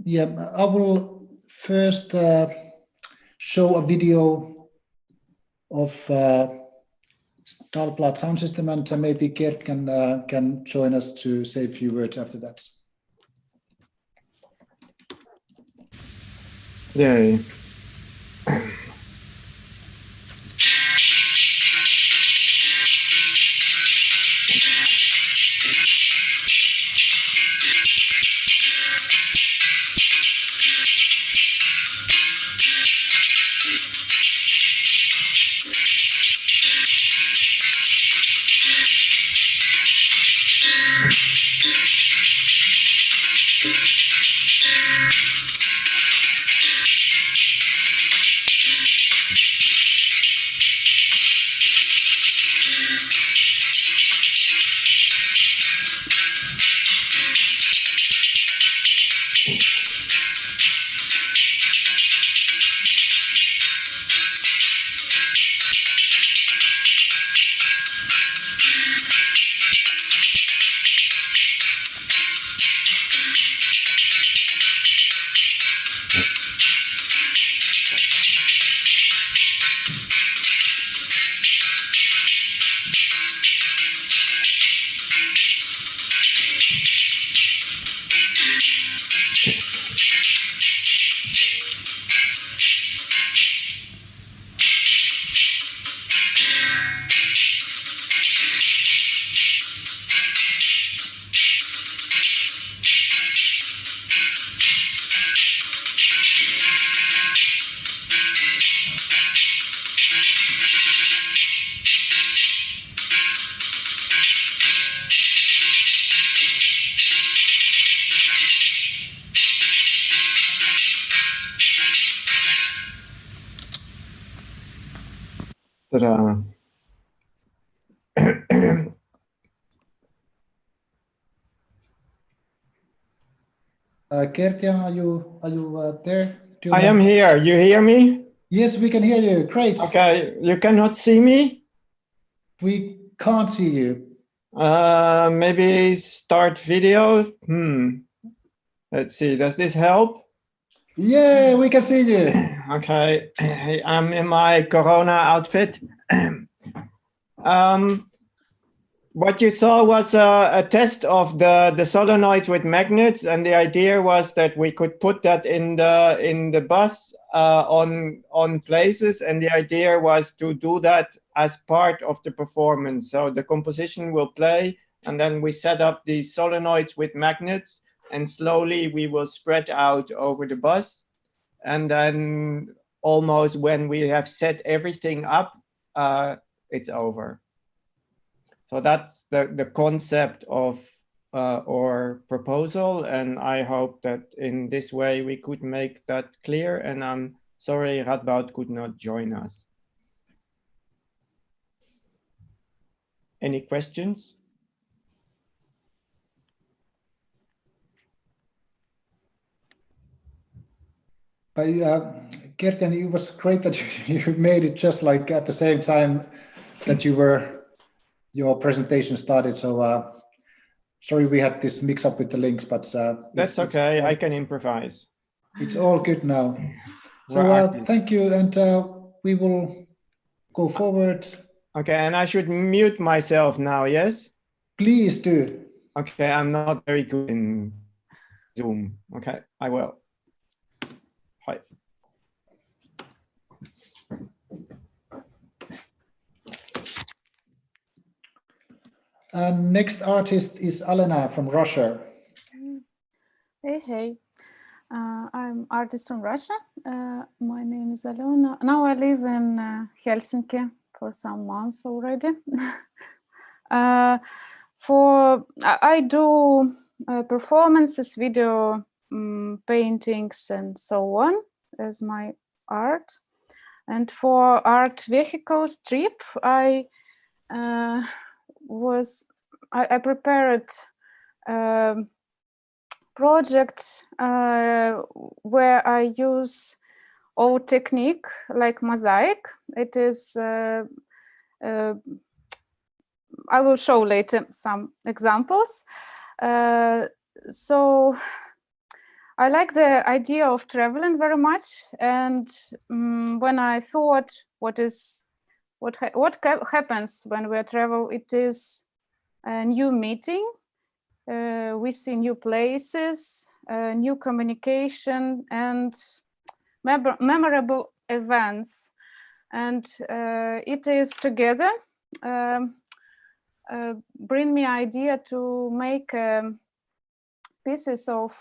Yeah, I will first show a video of Staalplaat Soundsystem, and maybe Kert can join us to say a few words after that. Yay. Ta-da. Kertian, are you there? I am here. You hear me? Yes, we can hear you. Great. Okay. You cannot see me? We can't see you. Maybe start video. Let's see. Does this help? Yeah, we can see you. Okay. I'm in my Corona outfit. What you saw was a test of the solenoids with magnets, and the idea was that we could put that in the bus on places, and the idea was to do that as part of the performance. So the composition will play, and then we set up these solenoids with magnets, and slowly we will spread out over the bus, and then almost when we have set everything up, it's over. So that's the concept of our proposal, and I hope that in this way we could make that clear. And I'm sorry Radboud could not join us. Any questions? But Kertian, it was great that you made it just like at the same time that your presentation started. So sorry we had this mix up with the links, but that's okay. I can improvise. It's all good now. So thank you, and we will go forward. Okay, and I should mute myself now, yes? Please do. Okay, I'm not very good in Zoom. Okay, I will. Hi. And next artist is Alena from Russia. Hey. I'm artist from Russia. My name is Alena. Now I live in Helsinki for some months already. I do performances, video, paintings, and so on as my art. And for art vehicles trip, I prepared project where I use old technique like mosaic. It is I will show later some examples. So I like the idea of traveling very much, and when I thought what happens when we travel, it is a new meeting. We see new places, new communication, and memorable events, and it is together bring me idea to make pieces of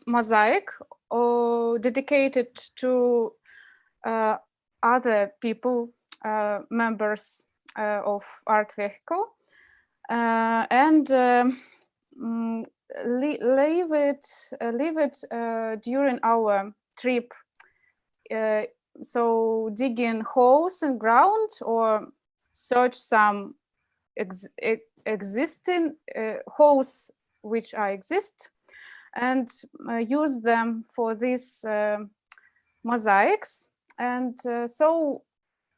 mosaic or dedicated to other people, members of art vehicle, and leave it during our trip. So digging holes in ground or search some existing holes which exist, and use them for these mosaics. And so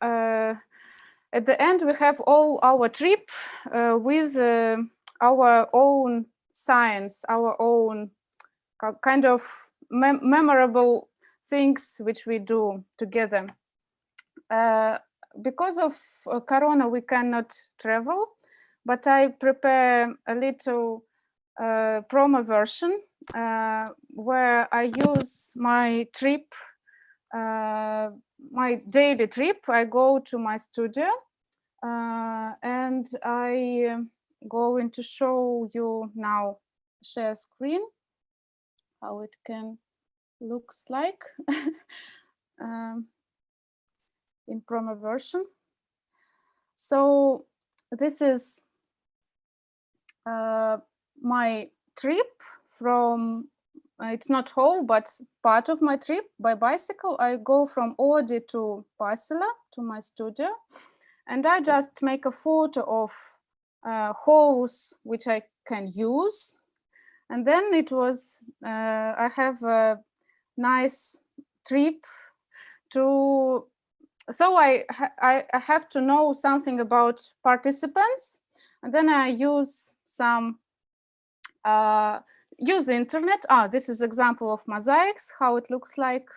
at the end we have all our trip with our own science, our own kind of memorable things which we do together. Because of Corona we cannot travel, but I prepare a little promo version where I use my trip, my daily trip. I go to my studio and I going to show you now, share screen, how it can looks like in promo version. So this is my trip from, it's not whole, but part of my trip by bicycle. I go from Oodi to Pasila, to my studio, and I just make a photo of holes which I can use. And then it was, I have a nice trip to, so I have to know something about participants, and then I use some, use the internet. This is example of mosaics, how it looks like.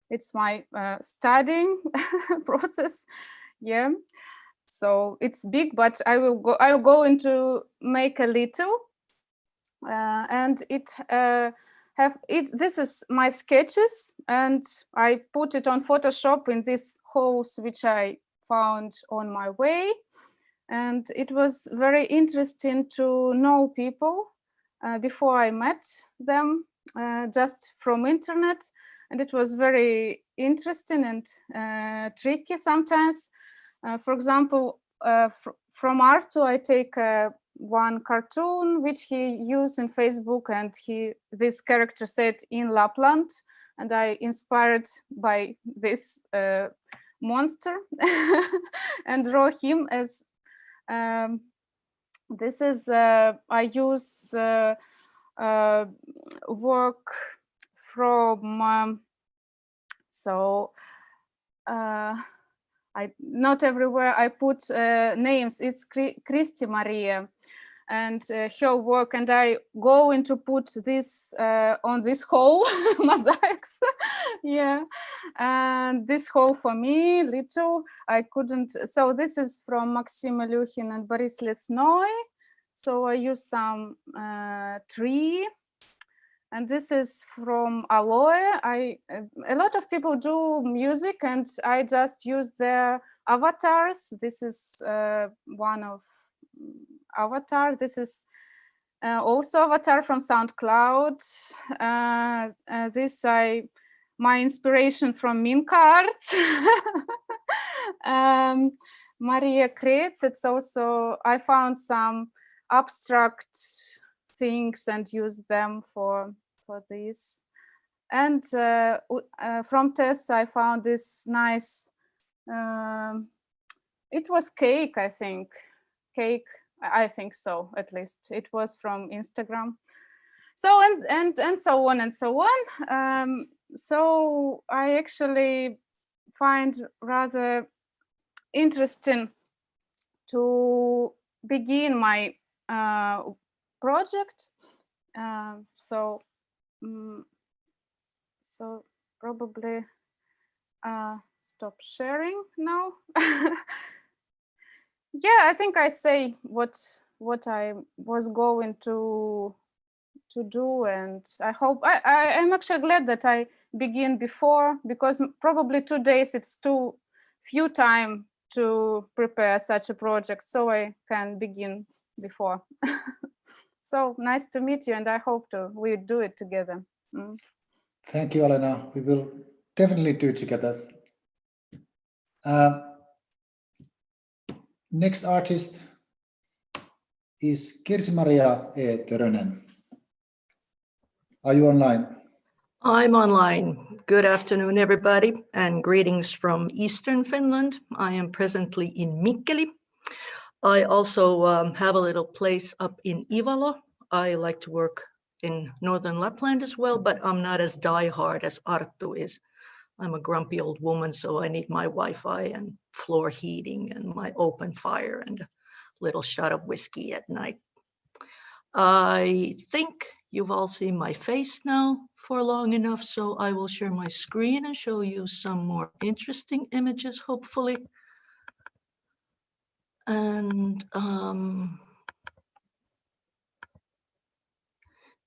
It's my studying process. Yeah, so it's big, but I will go into make a little, and it this is my sketches, and I put it on Photoshop in these holes which I found on my way. And it was very interesting to know people before I met them, just from internet. And it was very interesting and tricky sometimes. For example, from Arttu, I take one cartoon which he used in Facebook, and this character said in Lapland, and I inspired by this monster and draw him as this is I use work from so I not everywhere I put names. It's Kirsimaria and her work, and I go into put this on this whole mosaics. Yeah, and this whole for me little I couldn't. So this is from Maxim, Iliukhin and Boris Lesnoy. So I use some tree. And this is from ALOES. A lot of people do music, and I just use their avatars. This is one of avatar. This is also avatar from SoundCloud. This my inspiration from Minka art. Maria Kretz. It's also, I found some abstract things and use them for this. And from Tessa, I found this nice, it was cake, I think. Cake, I think so, at least. It was from Instagram. So, and so on and so on. So I actually find rather interesting to begin my project. So probably stop sharing now. Yeah, I think I say what I was going to do, and I hope I'm actually glad that I begin before, because probably 2 days it's too few time to prepare such a project, so I can begin before. So nice to meet you, and I hope we do it together. Thank you, Alena. We will definitely do it together. Next artist is Kirsimaria Törönen. Are you online? I'm online. Good afternoon, everybody, and greetings from Eastern Finland. I am presently in Mikkeli. I also have a little place up in Ivalo. I like to work in Northern Lapland as well, but I'm not as diehard as Arttu is. I'm a grumpy old woman, so I need my Wi-Fi and floor heating and my open fire and a little shot of whiskey at night. I think you've all seen my face now for long enough, so I will share my screen and show you some more interesting images, hopefully. And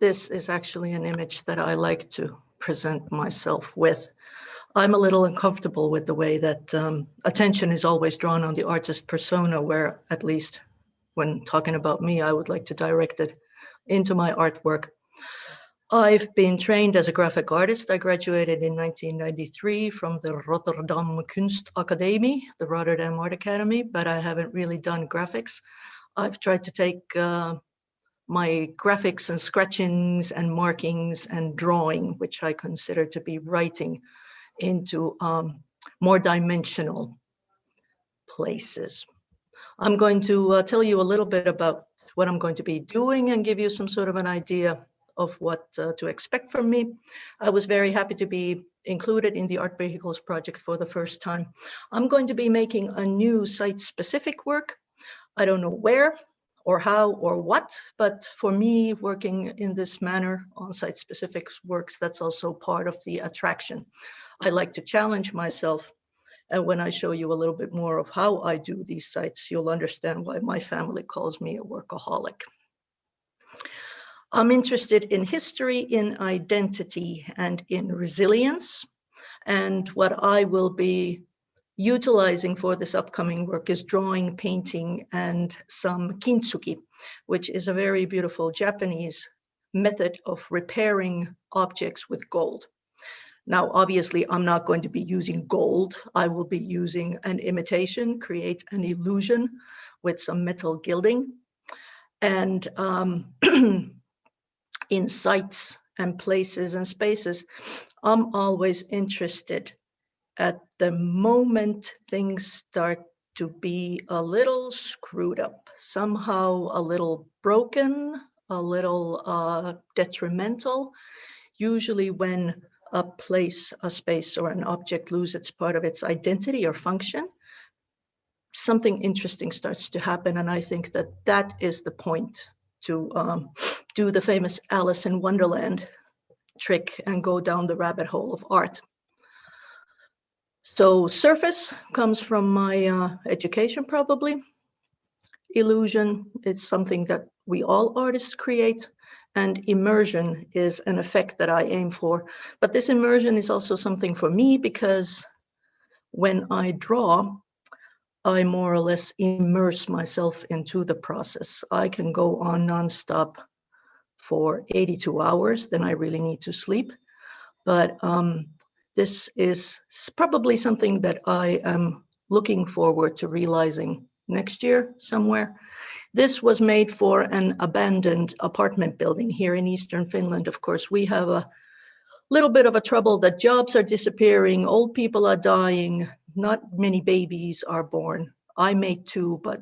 this is actually an image that I like to present myself with. I'm a little uncomfortable with the way that attention is always drawn on the artist persona, where, at least when talking about me, I would like to direct it into my artwork. I've been trained as a graphic artist. I graduated in 1993 from the Rotterdam Kunstacademie, the Rotterdam Art Academy, but I haven't really done graphics. I've tried to take my graphics and scratchings and markings and drawing, which I consider to be writing, into more dimensional places. I'm going to tell you a little bit about what I'm going to be doing and give you some sort of an idea of what to expect from me. I was very happy to be included in the Art Vehicles project for the first time. I'm going to be making a new site-specific work. I don't know where or how or what, but for me, working in this manner on site-specific works, that's also part of the attraction. I like to challenge myself. And when I show you a little bit more of how I do these sites, you'll understand why my family calls me a workaholic. I'm interested in history, in identity, and in resilience. And what I will be utilizing for this upcoming work is drawing, painting, and some kintsugi, which is a very beautiful Japanese method of repairing objects with gold. Now, obviously, I'm not going to be using gold. I will be using an imitation, create an illusion with some metal gilding. And in sites and places and spaces, I'm always interested at the moment things start to be a little screwed up, somehow a little broken, a little detrimental, usually when a place, a space, or an object loses part of its identity or function, something interesting starts to happen. And I think that that is the point to do the famous Alice in Wonderland trick and go down the rabbit hole of art. So surface comes from my education, probably. Illusion is something that we all artists create. And immersion is an effect that I aim for. But this immersion is also something for me, because when I draw, I more or less immerse myself into the process. I can go on nonstop for 82 hours, then I really need to sleep. But this is probably something that I am looking forward to realizing next year somewhere, This was made for an abandoned apartment building here in Eastern Finland. Of course, we have a little bit of a trouble that jobs are disappearing, old people are dying, not many babies are born. I made 2, but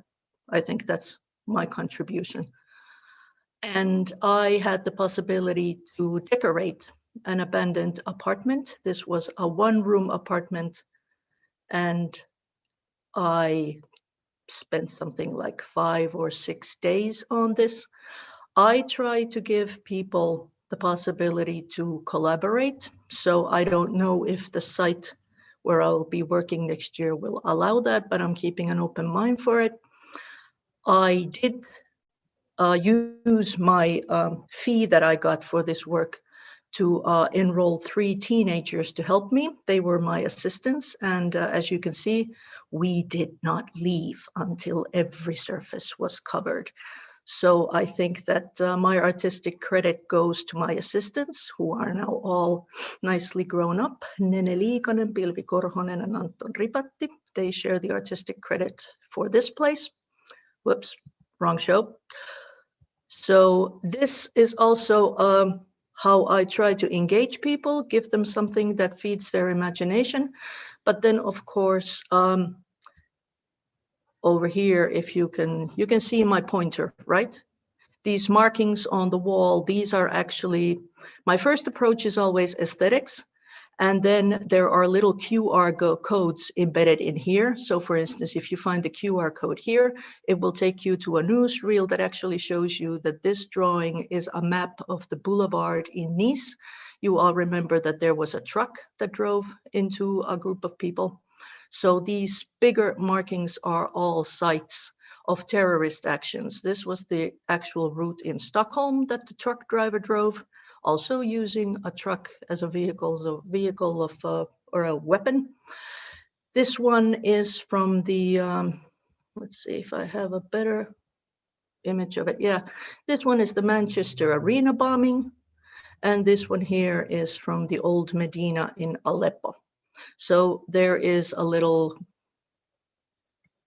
I think that's my contribution. And I had the possibility to decorate an abandoned apartment. This was a 1-room apartment, and I spent something like 5 or 6 days on this. I try to give people the possibility to collaborate. So I don't know if the site where I'll be working next year will allow that, but I'm keeping an open mind for it. I did use my fee that I got for this work to enroll 3 teenagers to help me. They were my assistants, and as you can see, we did not leave until every surface was covered. So I think that my artistic credit goes to my assistants, who are now all nicely grown up. Nene Liikanen, Pilvi Korhonen, and Anton Ripatti. They share the artistic credit for this place. Whoops, wrong show. So this is also how I try to engage people, give them something that feeds their imagination. But then, of course, over here, if you can see my pointer, right? These markings on the wall, these are actually, my first approach is always aesthetics. And then there are little QR codes embedded in here. So for instance, if you find the QR code here, it will take you to a newsreel that actually shows you that this drawing is a map of the boulevard in Nice. You all remember that there was a truck that drove into a group of people. So these bigger markings are all sites of terrorist actions. This was the actual route in Stockholm that the truck driver drove, also using a truck as a vehicle of or a weapon. This one is from the, let's see if I have a better image of it. Yeah, this one is the Manchester Arena bombing. And this one here is from the old Medina in Aleppo. So there is a little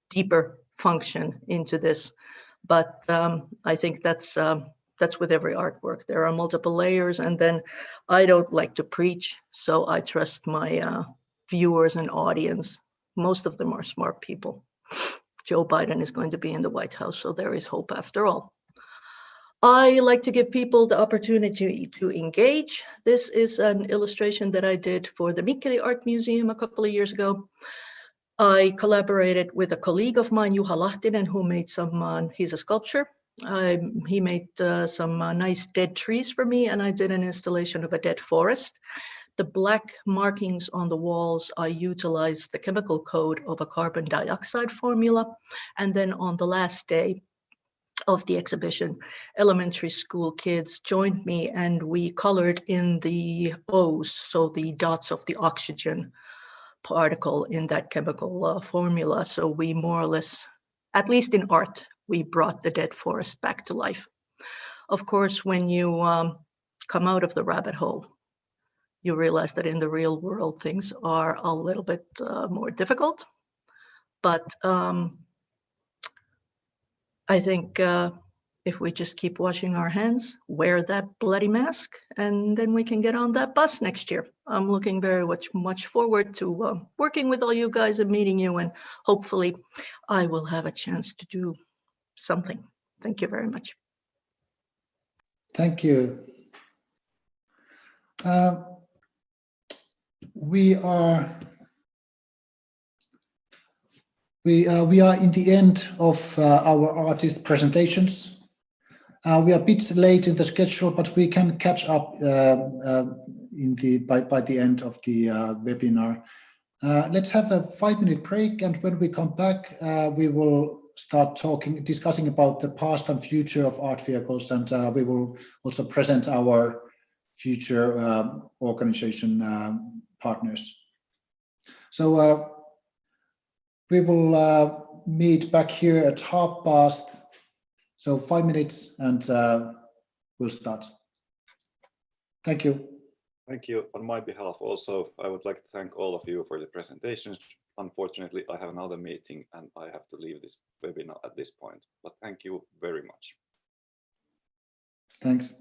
deeper function into this, but I think that's with every artwork. There are multiple layers, and then I don't like to preach, so I trust my viewers and audience. Most of them are smart people. Joe Biden is going to be in the White House, so there is hope after all. I like to give people the opportunity to engage. This is an illustration that I did for the Mikkeli Art Museum a couple of years ago. I collaborated with a colleague of mine, Juha Lahtinen, who made some, he's a sculptor. He made some nice dead trees for me, and I did an installation of a dead forest. The black markings on the walls, I utilized the chemical code of a carbon dioxide formula. And then on the last day of the exhibition, elementary school kids joined me and we colored in the O's, so the dots of the oxygen particle in that chemical formula. So we more or less, at least in art, we brought the dead forest back to life. Of course, when you come out of the rabbit hole, you realize that in the real world, things are a little bit more difficult. But I think if we just keep washing our hands, wear that bloody mask, and then we can get on that bus next year. I'm looking very much forward to working with all you guys and meeting you, and hopefully I will have a chance to do something. Thank you very much. Thank you. We are in the end of our artist presentations. We are a bit late in the schedule, but we can catch up by the end of the webinar. Let's have a 5-minute break, and when we come back, we will start discussing about the past and future of art vehicles, and we will also present our future organization partners. So we will meet back here at past. So 5 minutes, and we'll start. Thank you. Thank you. On my behalf also, I would like to thank all of you for the presentations. unfortunately, I have another meeting and I have to leave this webinar at this point. But thank you very much. Thanks.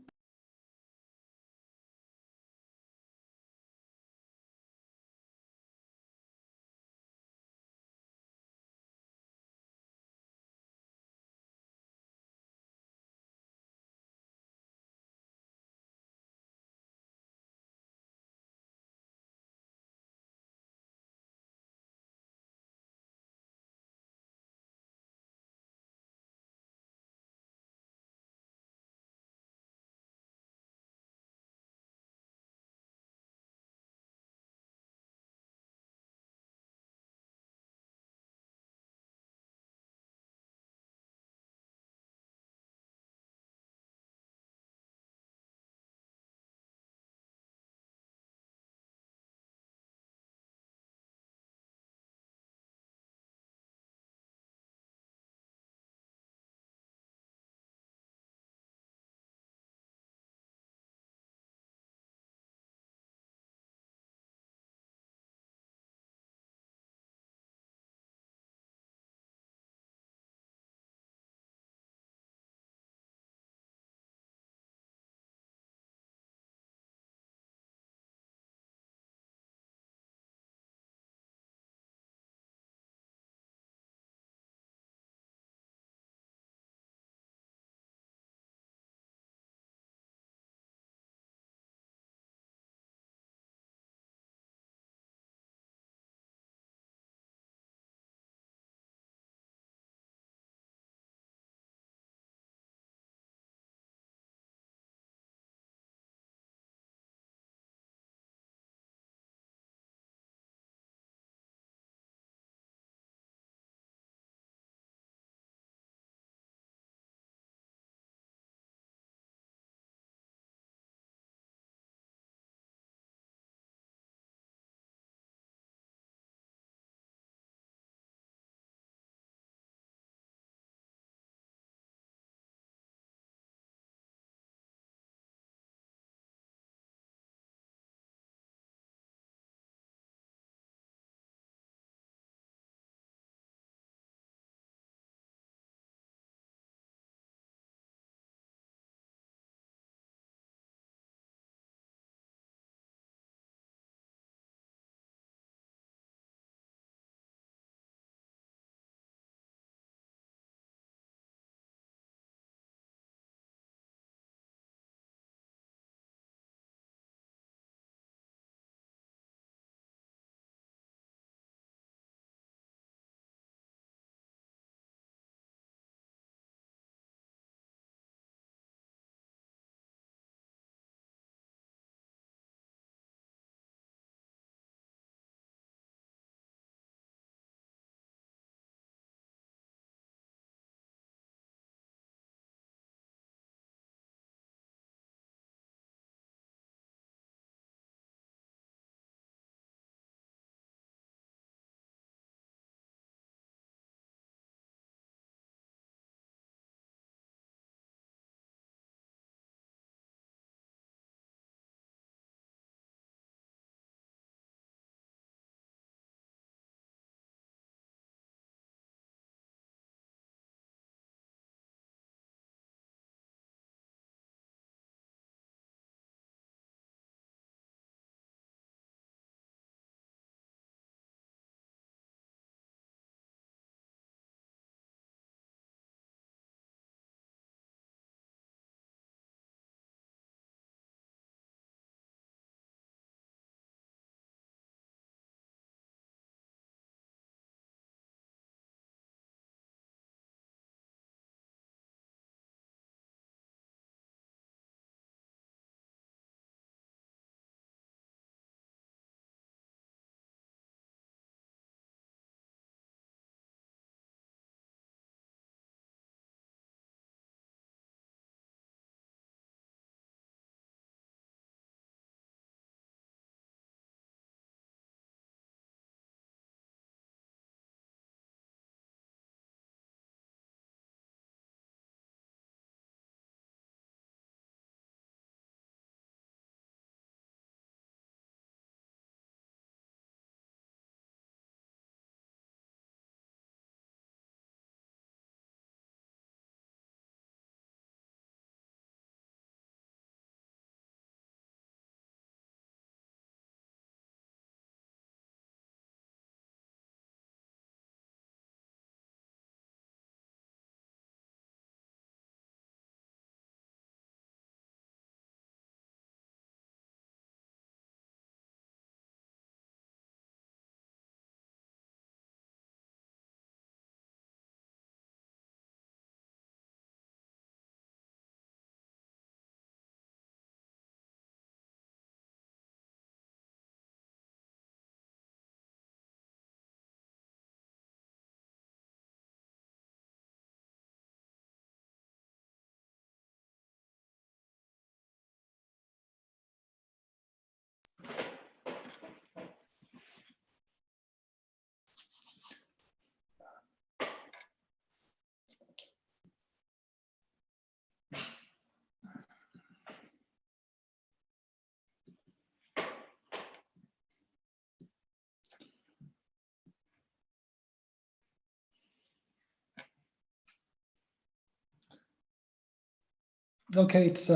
Okay, it's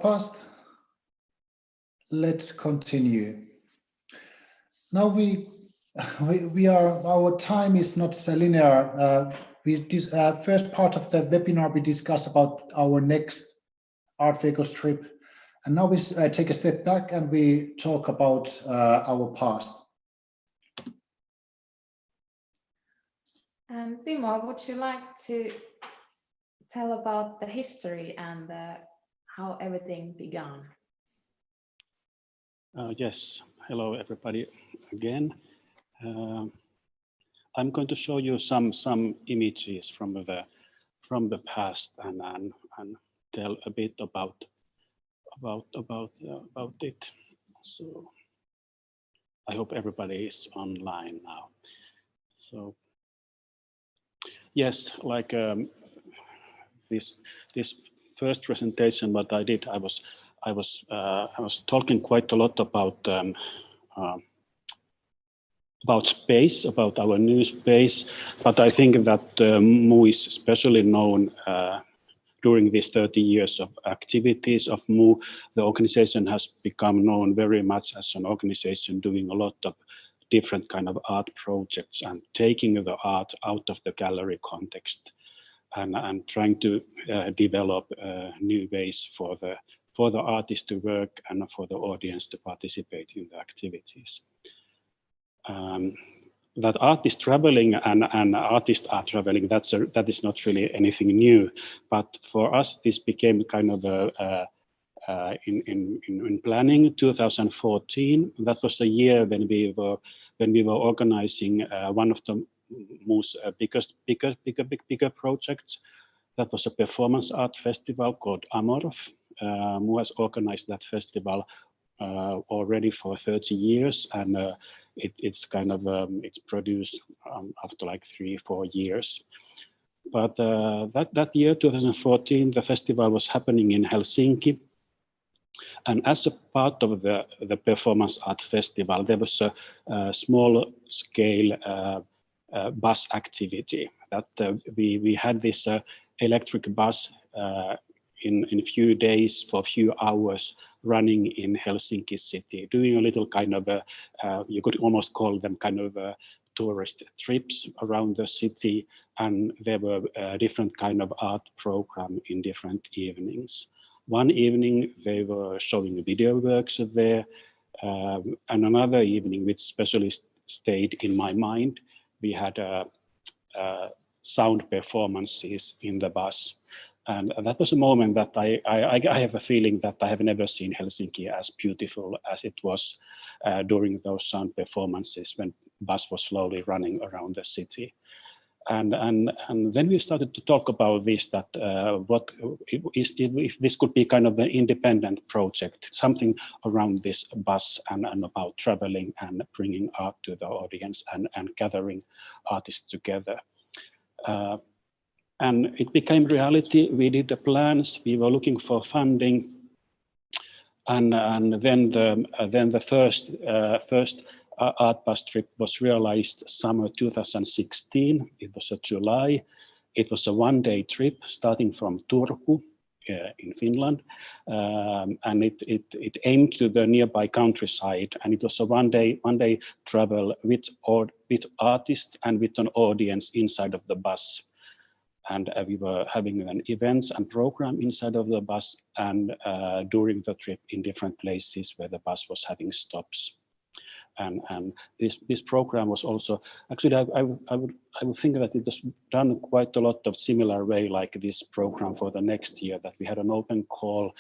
past. Let's continue. Now our time is not linear. First part of the webinar we discussed about our next art vehicles trip, and now we take a step back and we talk about our past. Timo, would you like to tell about the history and how everything began? Yes, hello everybody again. I'm going to show you some images from the past and tell a bit about it. So I hope everybody is online now. So yes, like this first presentation, what I did, I was talking quite a lot about space, about our new space, but I think that MU is especially known during these 30 years of activities of MU. The organization has become known very much as an organization doing a lot of different kind of art projects and taking the art out of the gallery context and trying to develop new ways for the artist to work and for the audience to participate in the activities. That art is traveling and artists are traveling, that is not really anything new, but for us this became kind of in planning 2014. That was the year when we were organizing one of the most bigger projects. That was a performance art festival called Amorf. MU has organized that festival already for 30 years, and it's kind of it's produced after like 3-4 years. But that year 2014, the festival was happening in Helsinki, and as a part of the performance art festival, there was a small scale bus activity that we had this electric bus in a few days for a few hours running in Helsinki city, doing a little kind of you could almost call them kind of tourist trips around the city, and there were different kind of art program in different evenings. One evening they were showing video works there, and another evening, which especially stayed in my mind, we had sound performances in the bus. And that was a moment that I have a feeling that I have never seen Helsinki as beautiful as it was during those sound performances when bus was slowly running around the city. And then we started to talk about this, that what if this could be kind of an independent project, something around this bus and about traveling and bringing art to the audience and gathering artists together. And it became reality. We did the plans. We were looking for funding, and then the first art bus trip was realized summer 2016. It was July. It was a one-day trip starting from Turku in Finland, and it aimed to the nearby countryside. And it was a one-day travel with artists and with an audience inside of the bus. And we were having an events and program inside of the bus and during the trip in different places where the bus was having stops. And this program was also, actually I would think that it was done quite a lot of similar way like this program for the next year, that we had an open call,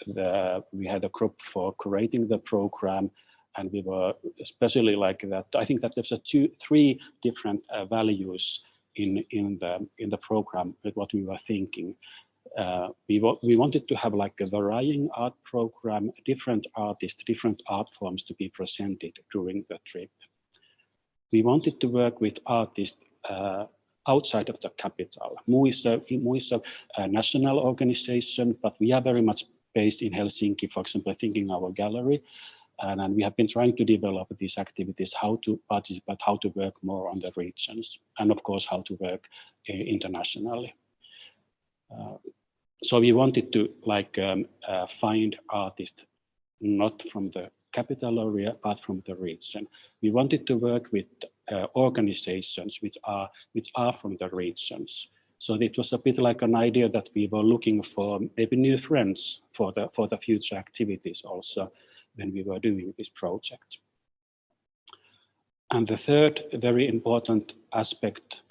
we had a group for curating the program, and we were especially like that. I think that there's three different values in the program with what we were thinking. We wanted to have like a varying art program, different artists, different art forms to be presented during the trip. We wanted to work with artists outside of the capital. MU is a national organization, but we are very much based in Helsinki, for example, thinking our gallery. And we have been trying to develop these activities, how to participate, how to work more on the regions, and of course, how to work internationally. So we wanted to find artists not from the capital area, but from the region. We wanted to work with organizations which are from the regions. So it was a bit like an idea that we were looking for maybe new friends for the future activities also when we were doing this project. And the third very important aspect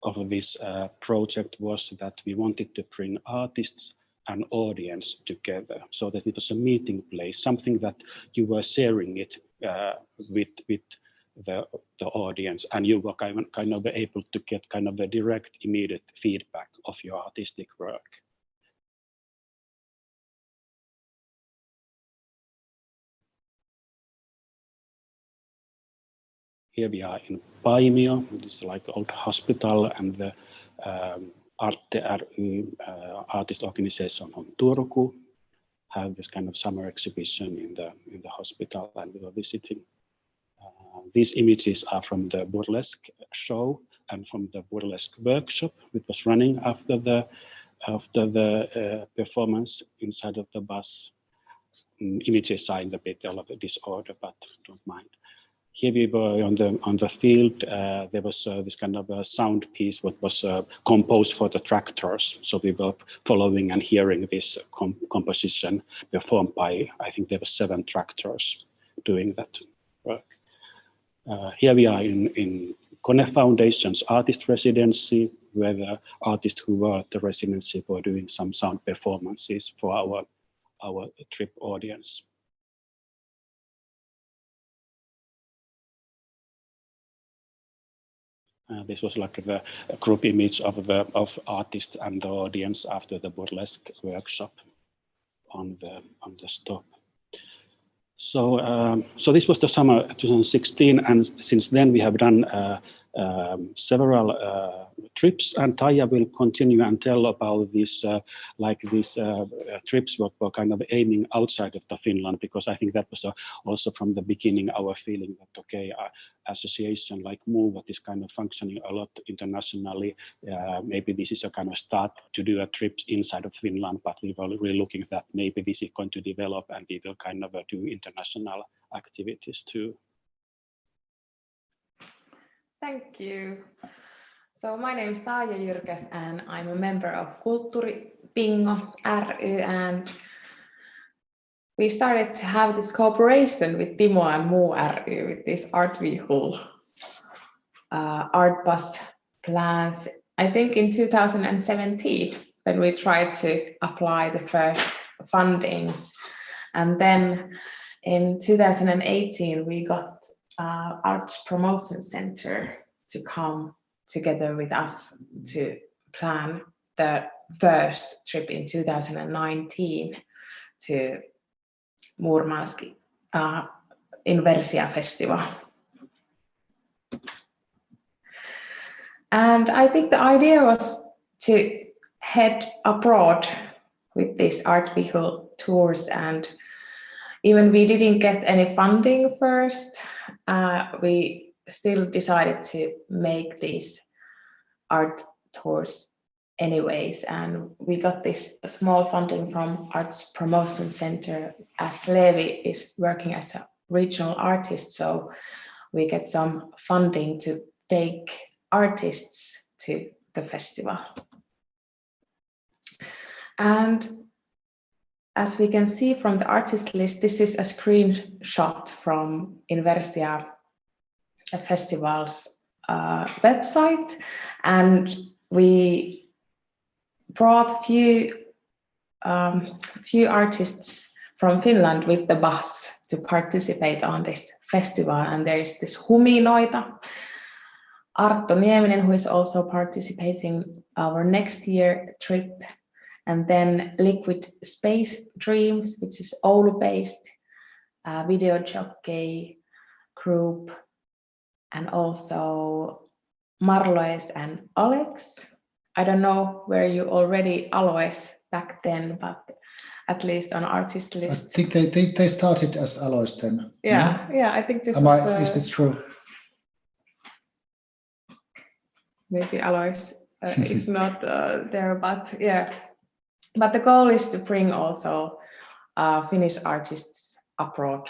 of this project was that we wanted to bring artists and audience together, so that it was a meeting place, something that you were sharing it with the audience, and you were kind of able to get kind of a direct, immediate feedback of your artistic work. Here we are in Paimio, this is like old hospital, and the Artte ry artist organization on Turku have this kind of summer exhibition in the hospital, and we were visiting. These images are from the burlesque show and from the burlesque workshop, which was running after the performance inside of the bus. Images are in a bit of a disorder, but don't mind. Here we were on the field. There was this kind of a sound piece what was composed for the tractors. So we were following and hearing this composition performed by, I think there were 7 tractors doing that work. Here we are in Kone Foundation's artist residency, where the artists who were at the residency were doing some sound performances for our trip audience. This was like the group image of artists and the audience after the burlesque workshop on the stop. So this was the summer 2016, and since then we have done several trips, and Taija will continue and tell about these trips what were kind of aiming outside of the Finland, because I think that was also from the beginning our feeling that okay, association like MOVE what is kind of functioning a lot internationally, maybe this is a kind of start to do a trips inside of Finland, but we were really looking at that maybe this is going to develop and we will kind of do international activities too. Thank you. So my name is Taija Jyrkäs and I'm a member of Kulttuuribingo ry, and we started to have this cooperation with Timo and Muu ry with this art vehicle art bus plans, I think in 2017 when we tried to apply the first fundings, and then in 2018 we got Arts Promotion Center to come together with us to plan the first trip in 2019 to Murmansk Inversia Festival. And I think the idea was to head abroad with these art vehicle tours, and even we didn't get any funding first, we still decided to make these art tours anyways, and we got this small funding from Arts Promotion Center as Levi is working as a regional artist, so we get some funding to take artists to the festival. And as we can see from the artist list, this is a screenshot from Inversia Festival's website, and we brought few artists from Finland with the bus to participate on this festival. And there is this Huminoita, Arttu Nieminen, who is also participating our next year trip, and then Liquid Space Dreams, which is Oulu-based video jockey group, and also ALOES and ALOES. I don't know where you already ALOES back then, but at least on artist list. I think they started as ALOES then. Yeah, no? Yeah, I think this is this true? Maybe ALOES is not there, but yeah. But the goal is to bring also Finnish artists abroad.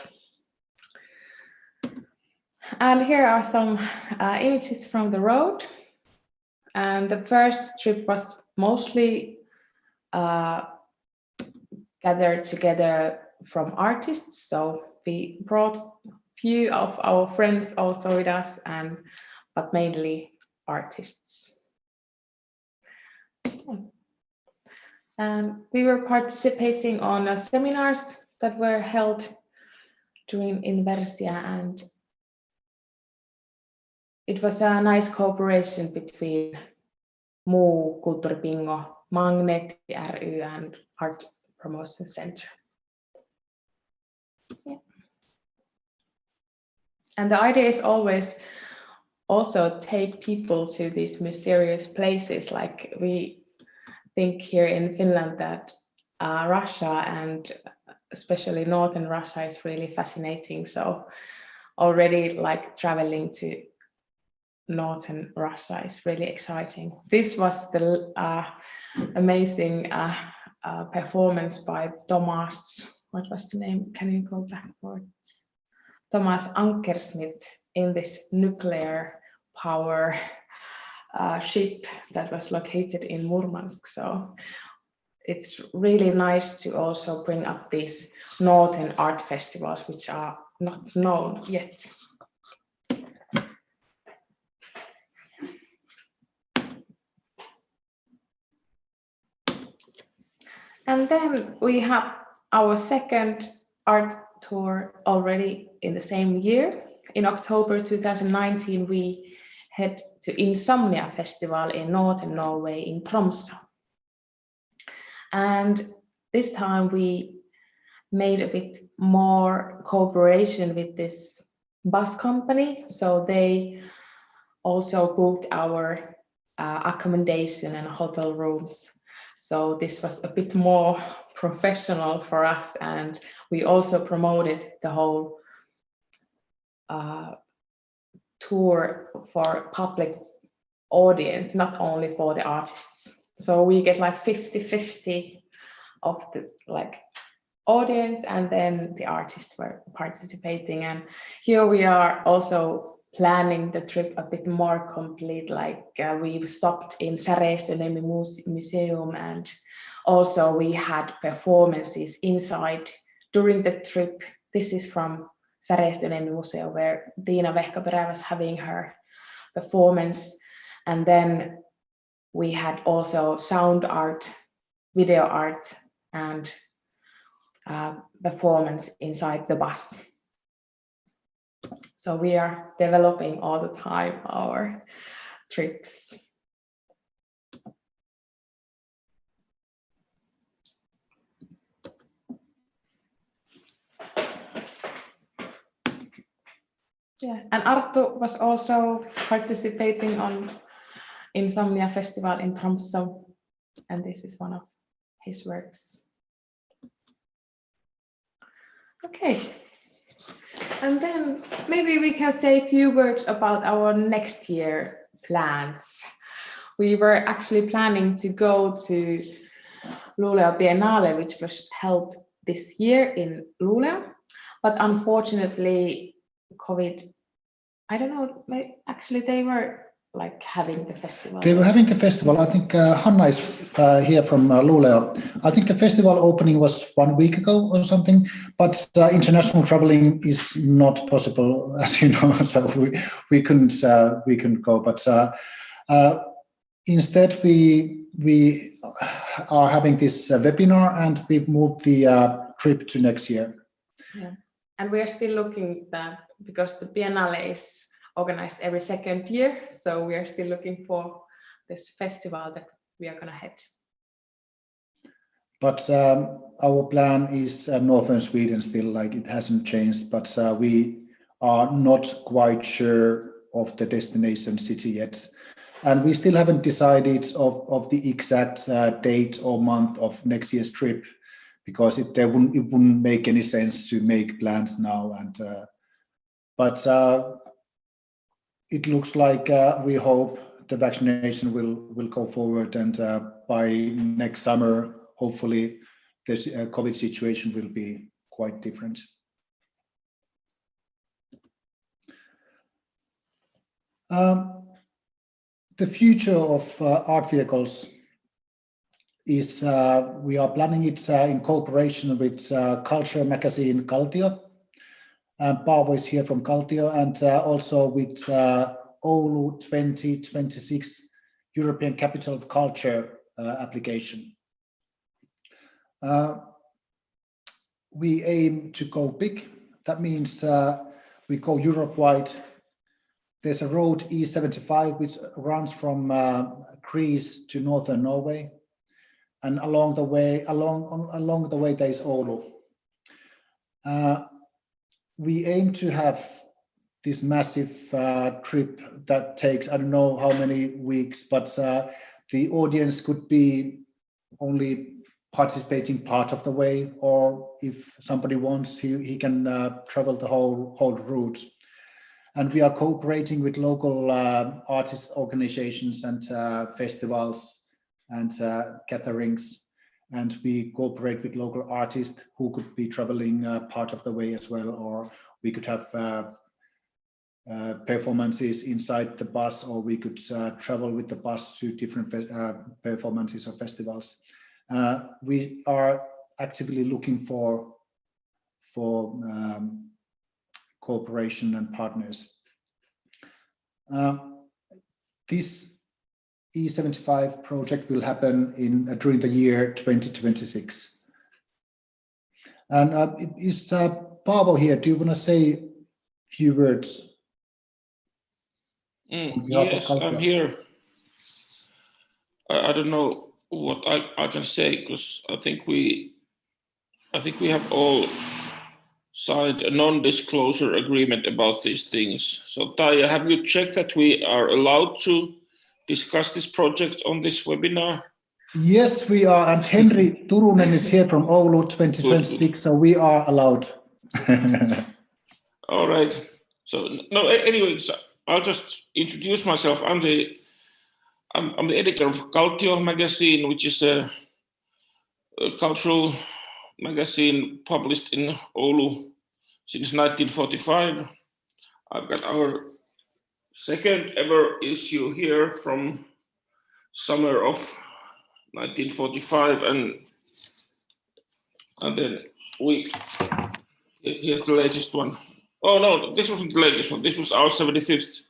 And here are some images from the road. And the first trip was mostly gathered together from artists. So we brought few of our friends also with us, but mainly artists. And we were participating on seminars that were held during Inversia, and it was a nice cooperation between Muu, Kulttuuribingo, Magnet ry and Art Promotion Center. Yeah. And the idea is always also take people to these mysterious places. Like we think here in Finland that Russia and especially northern Russia is really fascinating. So already like traveling to northern Russia is really exciting. This was the amazing performance by Thomas. What was the name? Can you go backward? Thomas Ankersmith in this nuclear power ship that was located in Murmansk. So it's really nice to also bring up these northern art festivals, which are not known yet. And then we have our second art tour already in the same year. In October 2019, we head to Insomnia Festival in northern Norway in Tromsø. And this time we made a bit more cooperation with this bus company. So they also booked our accommodation and hotel rooms. So this was a bit more professional for us, and we also promoted the whole tour for public audience, not only for the artists. So we get like 50-50 of the audience, and then the artists were participating. And here we are also planning the trip a bit more complete, like we stopped in Särestönemi Museum, and also we had performances inside during the trip. This is from Särestönemi Museum where Tiina Vehkaperä was having her performance. And then we had also sound art, video art, and performance inside the bus. So we are developing all the time our trips. Yeah, and Arttu was also participating on Insomnia Festival in Tromsø, and this is one of his works. Okay. And then maybe we can say a few words about our next year plans. We were actually planning to go to Luleå Biennale, which was held this year in Luleå, but unfortunately COVID, I don't know, actually they were like having the festival. They were having the festival. I think Hanna is here from Luleå. I think the festival opening was 1 week ago or something, but international traveling is not possible, as you know, so we couldn't go. But instead we are having this webinar, and we've moved the trip to next year. Yeah. And we are still looking that, because the Biennale is organized every second year, so we are still looking for this festival that we are going to head. But our plan is northern Sweden still, like it hasn't changed, but we are not quite sure of the destination city yet, and we still haven't decided of the exact date or month of next year's trip, because it wouldn't make any sense to make plans now. And but it looks like we hope the vaccination will go forward, and by next summer, hopefully the COVID situation will be quite different. The future of art vehicles is we are planning it in cooperation with culture magazine Kaltio. Paavo is here from Kaltio, and also with Oulu 2026 European Capital of Culture application. We aim to go big. That means we go Europe-wide. There's a road E75 which runs from Greece to northern Norway, and along the way there's Oulu. We aim to have this massive trip that takes, I don't know how many weeks, but the audience could be only participating part of the way, or if somebody wants, he can travel the whole route. And we are cooperating with local artist organizations and festivals and gatherings, and we cooperate with local artists who could be traveling part of the way as well, or we could have performances inside the bus, or we could travel with the bus to different performances or festivals. We are actively looking for cooperation and partners. This E75 project will happen during the year 2026. And is Paavo here? Do you want to say a few words? Yes, I'm here. I don't know what I can say, because I think we have all signed a non-disclosure agreement about these things. So Taija, have you checked that we are allowed to discuss this project on this webinar? Yes, we are, and Henri Turunen is here from Oulu 2026, so we are allowed. All right. So no, anyway, so I'll just introduce myself. I'm the editor of Kaltio magazine, which is a cultural magazine published in Oulu since 1945. I've got our second ever issue here from summer of 1945, and then here's the latest one. Oh no, this wasn't the latest one. This was our 75th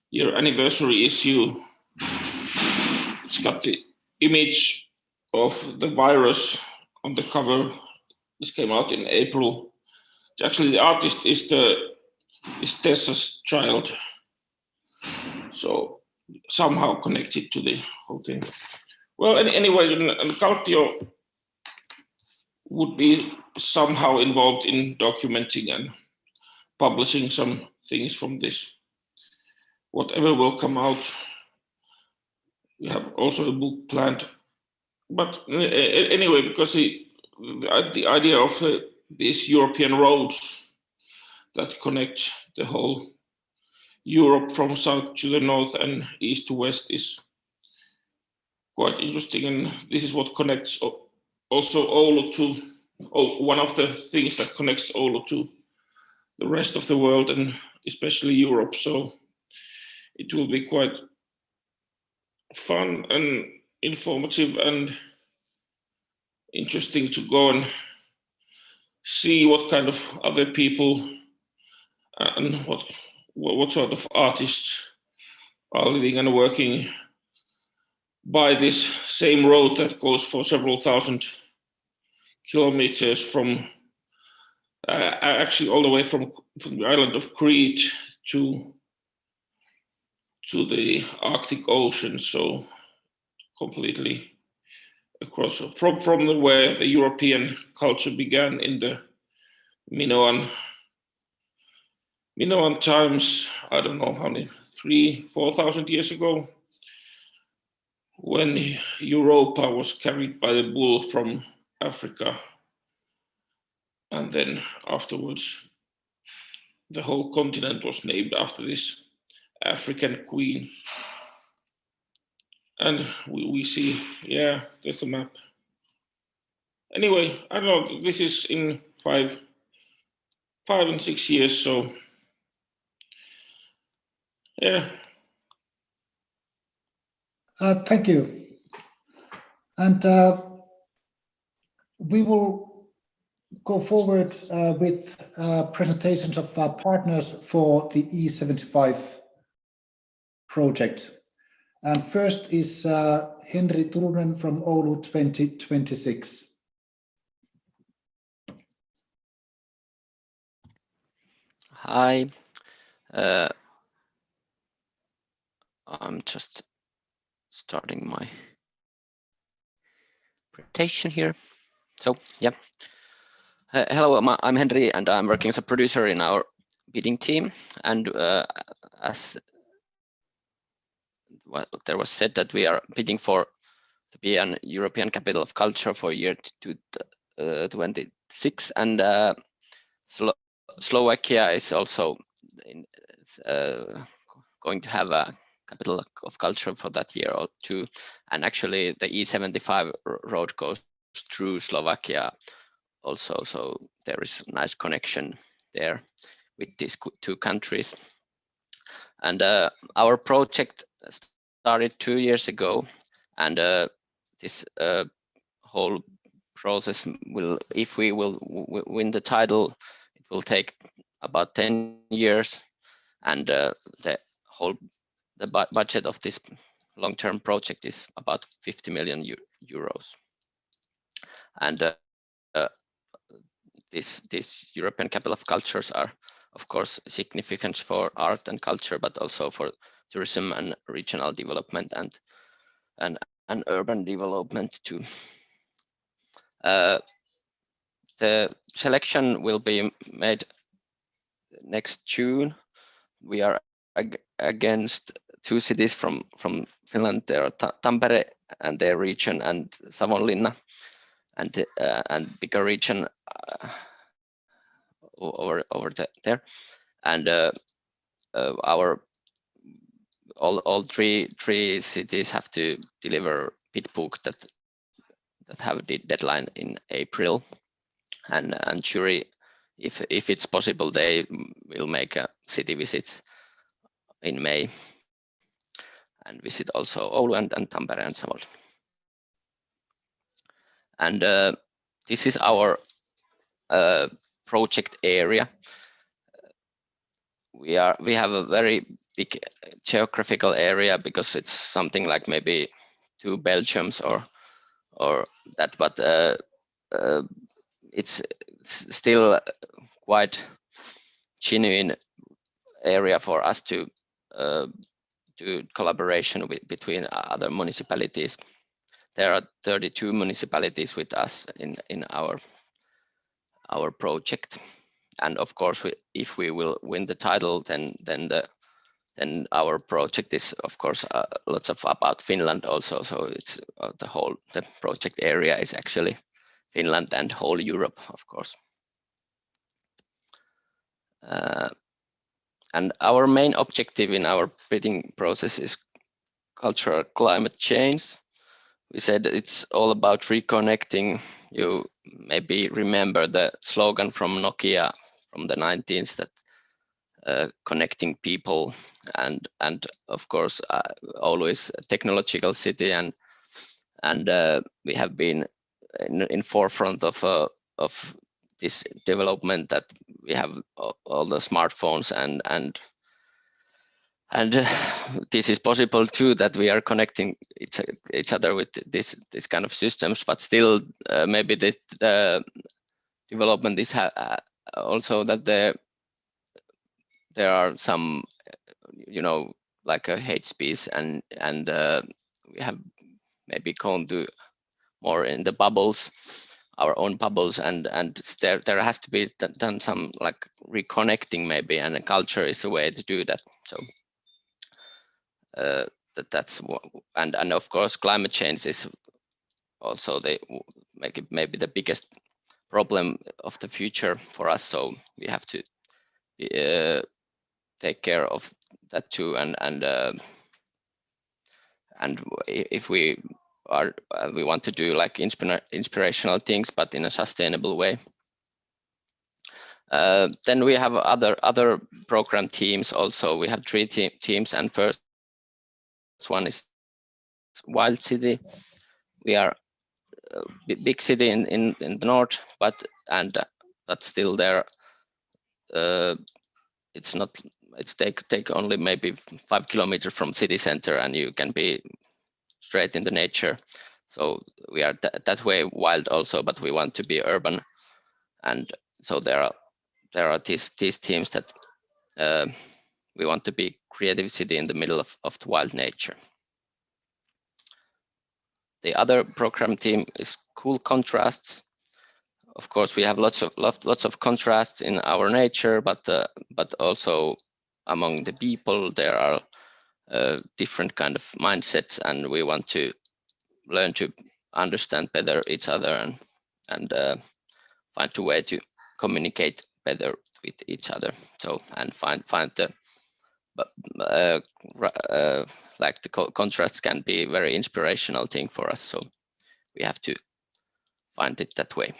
year anniversary issue. It's got the image of the virus on the cover. This came out in April. Actually, the artist is Tessa's child, so somehow connected to the whole thing. Well, anyway, and Kaltio would be somehow involved in documenting and publishing some things from this. Whatever will come out, we have also a book planned. But anyway, because the idea of these European roads that connect the whole Europe from south to the north and east to west is quite interesting, and this is what connects also Oulu to, one of the things that connects Oulu to the rest of the world and especially Europe. So it will be quite fun and informative and interesting to go and see what kind of other people and what sort of artists are living and working by this same road that goes for several thousand kilometers from actually all the way from the island of Crete to the Arctic Ocean, so completely across from where the European culture began in the Minoan times. I don't know how many, 3,000-4,000 years ago, when Europa was carried by the bull from Africa, and then afterwards the whole continent was named after this African queen. And we see, yeah, there's the map. anyway, I don't know, this is in 5 and 6 years, so yeah. Thank you. And we will go forward with presentations of partners for the E75 project. And first is Henri Turunen from Oulu 2026. Hi. I'm just starting my presentation here. So, yeah. Hello, I'm Henri, and I'm working as a producer in our bidding team. And as there was said, that we are bidding to be an European capital of culture for year 2026, and Slovakia is also going to have a capital of culture for that year or two. And actually, the E75 road goes through Slovakia also, so there is a nice connection there with these two countries. And our project started 2 years ago, and this whole process will, if we will win the title, it will take about 10 years, and the budget of this long-term project is about 50 million euros. And these European Capital of Cultures are, of course, significant for art and culture, but also for tourism and regional development and urban development too. The selection will be made next June. We are against 2 cities from Finland. There are Tampere and their region, and Savonlinna, and bigger region over there. And all three cities have to deliver bid book that have the deadline in April, and jury, if it's possible, they will make city visits in May and visit also Oulu and Tampere and Savonlinna. And this is our project area. We have a very big geographical area, because it's something like maybe 2 Belgiums or that, but it's still quite genuine area for us to do collaboration between other municipalities. There are 32 municipalities with us in our project, and of course, if we will win the title, then our project is, of course, lots of about Finland also. So it's the project area is actually Finland and whole Europe, of course. And our main objective in our bidding process is cultural climate change. We said it's all about reconnecting. You maybe remember the slogan from Nokia from the 1990s, that connecting people, and of course Oulu is a technological city, and we have been in forefront of this development, that we have all the smartphones, and this is possible too, that we are connecting each other with this kind of systems, but still maybe the development is also that there are some, like a hate speech, and we have maybe gone to more in the bubbles, our own bubbles, and there has to be done some like reconnecting maybe, and culture is a way to do that. So that's what, and of course climate change is also maybe the biggest problem of the future for us. So we have to take care of that too, and if we we want to do like inspirational things, but in a sustainable way. Then we have other program teams also. We have 3 teams, and first one is Wild City. We are a big city in the north, but still there. It's take only maybe 5 kilometers from city center, and you can be straight in the nature. So we are that way wild also, but we want to be urban, and so there are these teams that we want to be creative city in the middle of the wild nature. The other program team is Cool Contrasts. Of course, we have lots of contrasts in our nature, but also among the people there are different kind of mindsets, and we want to learn to understand better each other and find a way to communicate better with each other. So and find the like the contrasts can be a very inspirational thing for us. So we have to find it that way.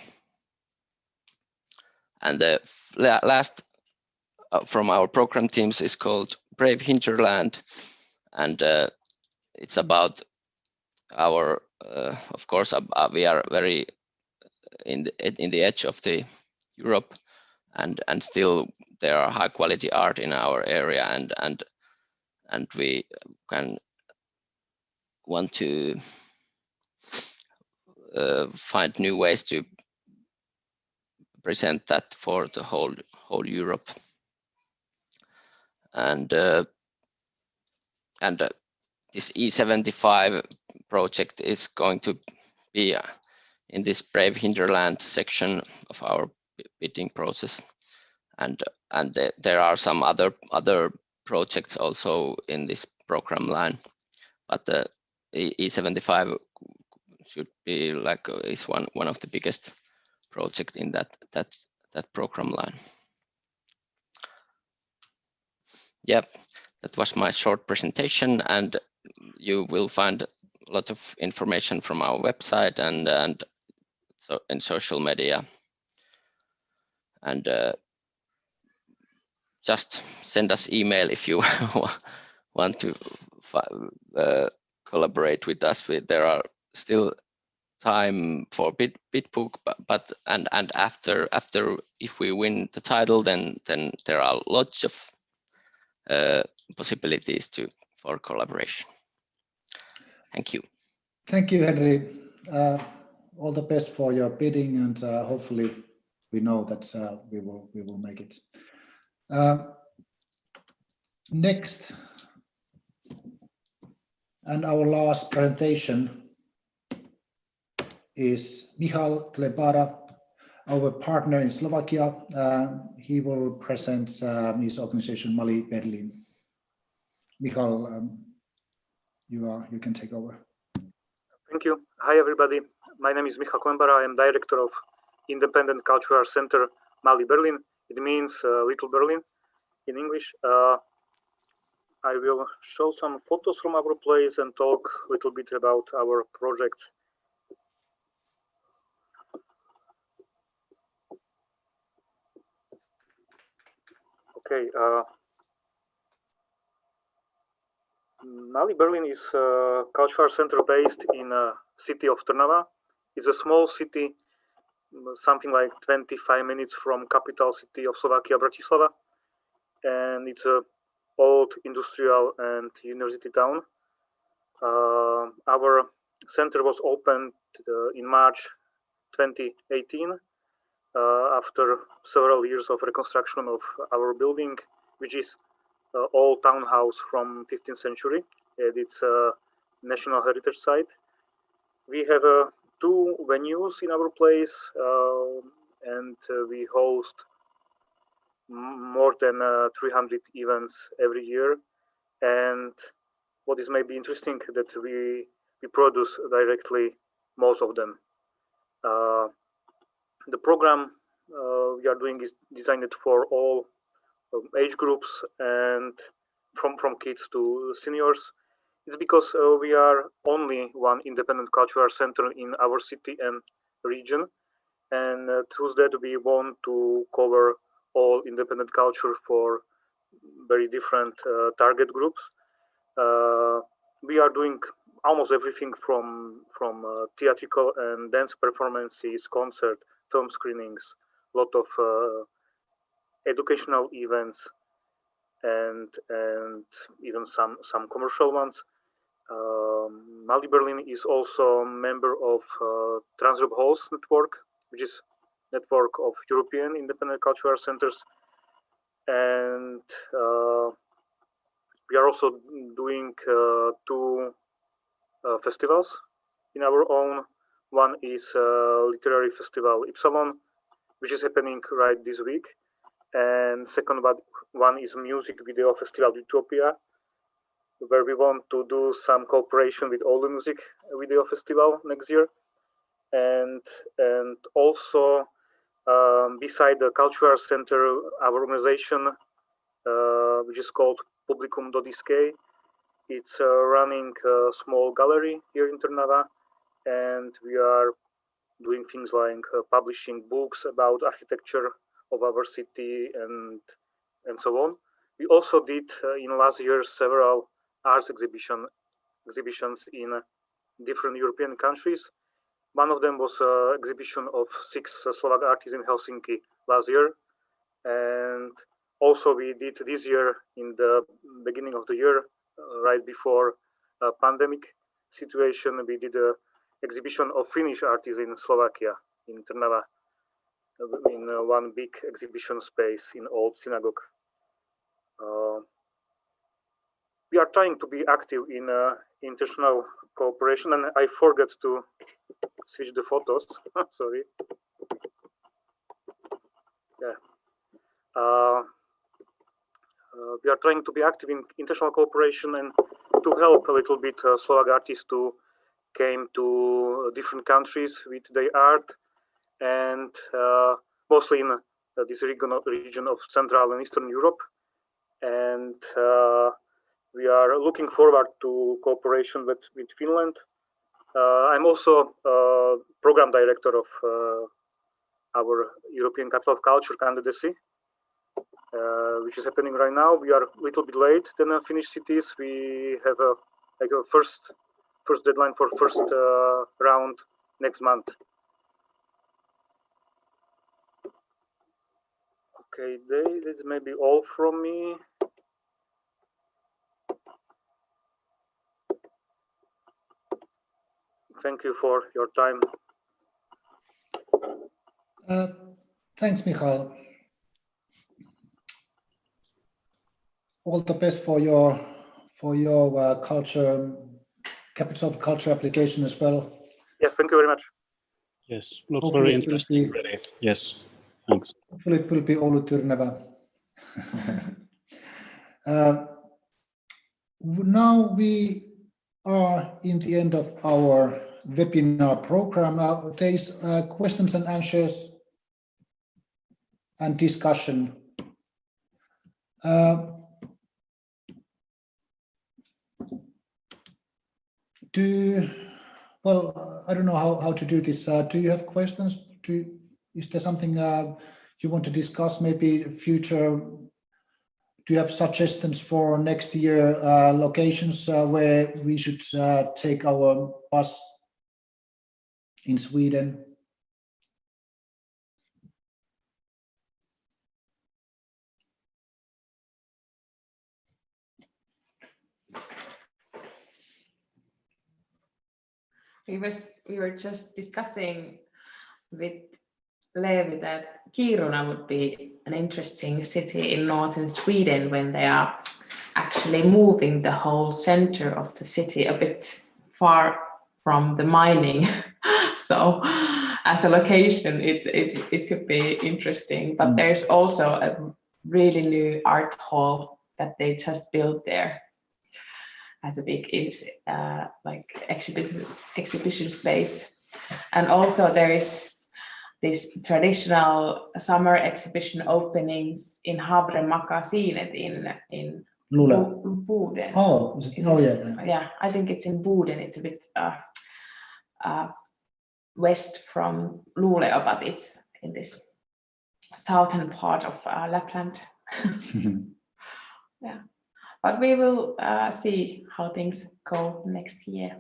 And the last from our program teams is called Brave Hinterland, and it's about our of course we are very in the edge of the Europe, and still there are high quality art in our area, and we want to find new ways to present that for the whole Europe. And this E75 project is going to be in this Brave Hinterland section of our bidding process, and there are some other projects also in this program line, but the E75 should be like is one of the biggest project in that program line. Yep, that was my short presentation, and you will find a lot of information from our website and so in social media, and just send us email if you want to collaborate with us. There are still time for Bitbook, but after if we win the title, then there are lots of possibilities for collaboration. Thank you. Thank you, Henry. All the best for your bidding, and hopefully we know that we will make it. Next, and our last presentation is Michal Klebara, our partner in Slovakia. He will present his organization Mali Berlin. Michal, you can take over. Thank you. Hi everybody. My name is Michal Klebara. I am director of Independent Cultural Center Mali Berlin. It means Little Berlin in English. I will show some photos from our place and talk a little bit about our project. Okay. Mali Berlin is a cultural center based in the city of Trnava. It's a small city, something like 25 minutes from capital city of Slovakia, Bratislava, and it's a old industrial and university town. Our center was opened in March 2018 after several years of reconstruction of our building, which is old townhouse from 15th century. And it's a national heritage site. We have 2 venues in our place, and we host more than 300 events every year. And what is maybe interesting that we produce directly most of them. The program we are doing is designed for all age groups and from kids to seniors. It's because we are only one independent cultural center in our city and region, and through that we want to cover all independent culture for very different target groups. We are doing almost everything from theatrical and dance performances, concert, film screenings, a lot of educational events, and even some commercial ones. Mali Berlin is also a member of Transeurope Halls network, which is network of European independent cultural centers, and we are also doing two festivals in our own. One is literary festival Ypsilon, which is happening right this week, and second one is music video festival Utopia, where we want to do some cooperation with all the music video festival next year, and also beside the cultural center, our organization, which is called Publicum.sk, it's running a small gallery here in Trnava, and we are doing things like publishing books about architecture of our city and so on. We also did in last year several arts exhibitions in different European countries. One of them was an exhibition of 6 Slovak artists in Helsinki last year, and also we did this year in the beginning of the year, right before pandemic situation, we did an exhibition of Finnish artists in Slovakia, in Trnava, in one big exhibition space in old synagogue. We are trying to be active in international cooperation, and I forgot to switch the photos. Sorry. Yeah. We are trying to be active in international cooperation and to help a little bit Slovak artists to came to different countries with their art, and mostly in this region of Central and Eastern Europe. And we are looking forward to cooperation with Finland. I'm also program director of our European Capital of Culture candidacy, which is happening right now. We are a little bit late than Finnish cities. We have a first deadline for first round next month. Okay, this may be all from me. Thank you for your time. Thanks, Michael. All the best for your culture, capital of culture application as well. Yeah, thank you very much. Yes, looks very interesting. Really. Yes, thanks. Hopefully it will be Oulu Tyrnävä. Now we are in the end of our webinar program. Now there is questions and answers and discussion. Well, I don't know how to do this. Do you have questions? Is there something you want to discuss? Maybe future? Do you have suggestions for next year locations where we should take our bus in Sweden? We were just discussing with Levi that Kiruna would be an interesting city in northern Sweden when they are actually moving the whole center of the city a bit far from the mining. So as a location, it could be interesting. But there's also a really new art hall that they just built there as a big like exhibition space. And also there is this traditional summer exhibition openings in Havre Magasinet in Luleå. Boden. Oh, yeah. Yeah, I think it's in Boden. It's a bit west from Luleå, but it's in this southern part of Lapland. Yeah, but we will see how things go next year.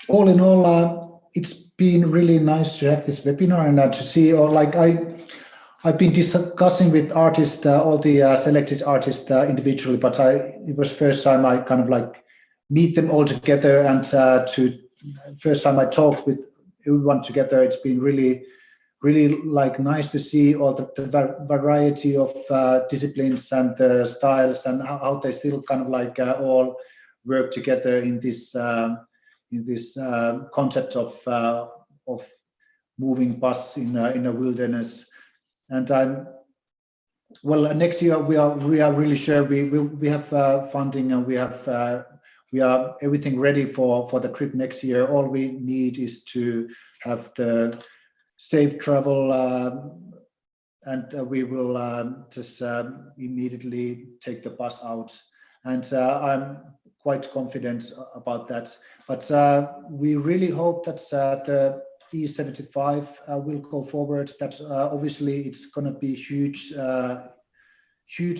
All in all, it's been really nice to have this webinar and to see, or like I've been discussing with artists, all the selected artists individually, but it was first time I kind of like meet them all together, and first time I talked with everyone together. It's been really like nice to see all the variety of disciplines and styles, and how they still kind of like all work together in this concept of moving bus in a wilderness. And next year we are really sure we have funding, and we are everything ready for the trip next year. All we need is to have the safe travel, and we will just immediately take the bus out. And I'm quite confident about that. But we really hope that the E75 will go forward. That obviously it's going to be huge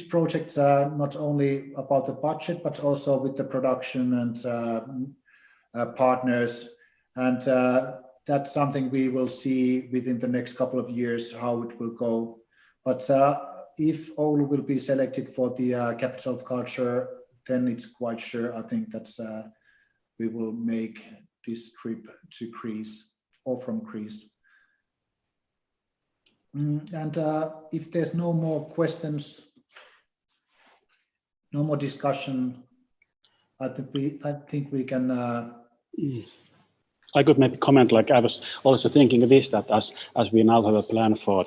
projects, not only about the budget, but also with the production and partners. And that's something we will see within the next couple of years, how it will go. But if Oulu will be selected for the capital of culture, then it's quite sure, I think, that we will make this trip to Greece or from Greece. And if there's no more questions, no more discussion, I think we can. I could maybe comment, like I was also thinking of this, that as we now have a plan for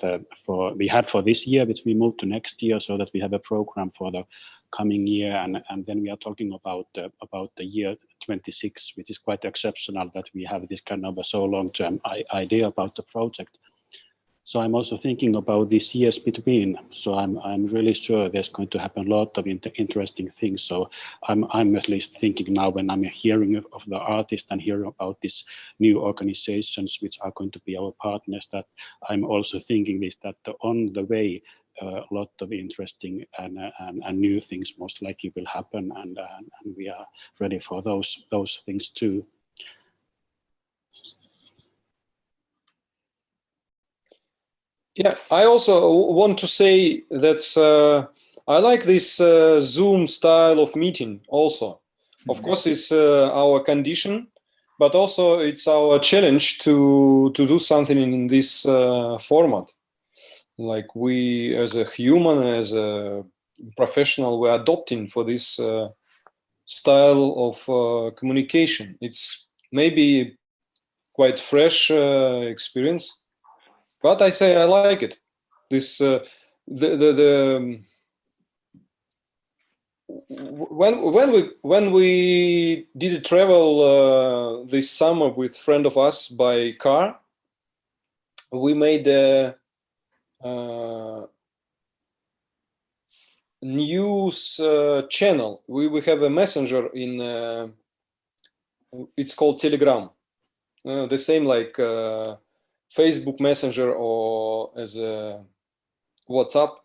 this year, which we moved to next year, so that we have a program for the coming year, and then we are talking about the year 26, which is quite exceptional that we have this kind of a so long-term idea about the project. So I'm also thinking about these years between. So I'm really sure there's going to happen a lot of interesting things. So I'm at least thinking now, when I'm hearing of the artists and hearing about these new organizations which are going to be our partners, that I'm also thinking this, that on the way a lot of interesting and new things most likely will happen, and we are ready for those things too. Yeah, I also want to say that I like this Zoom style of meeting also. Of course, it's our condition, but also it's our challenge to do something in this format. Like we, as a human, as a professional, we're adopting for this style of communication. It's maybe quite fresh experience. But I say I like it. This when we did a travel this summer with friend of us by car, we made a news channel. We have a messenger in it's called Telegram, the same like Facebook Messenger or as a WhatsApp,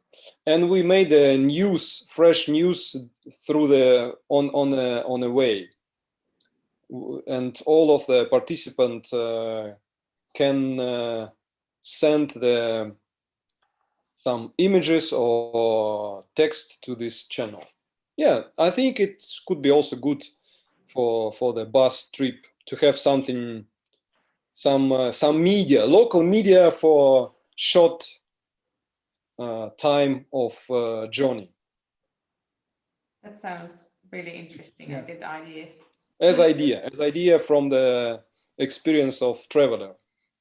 and we made a news, fresh news through the on a way, and all of the participants can send some images or text to this channel. Yeah, I think it could be also good for the bus trip to have something. Some media, local media for short time of journey. That sounds really interesting. A good idea. As idea from the experience of traveler.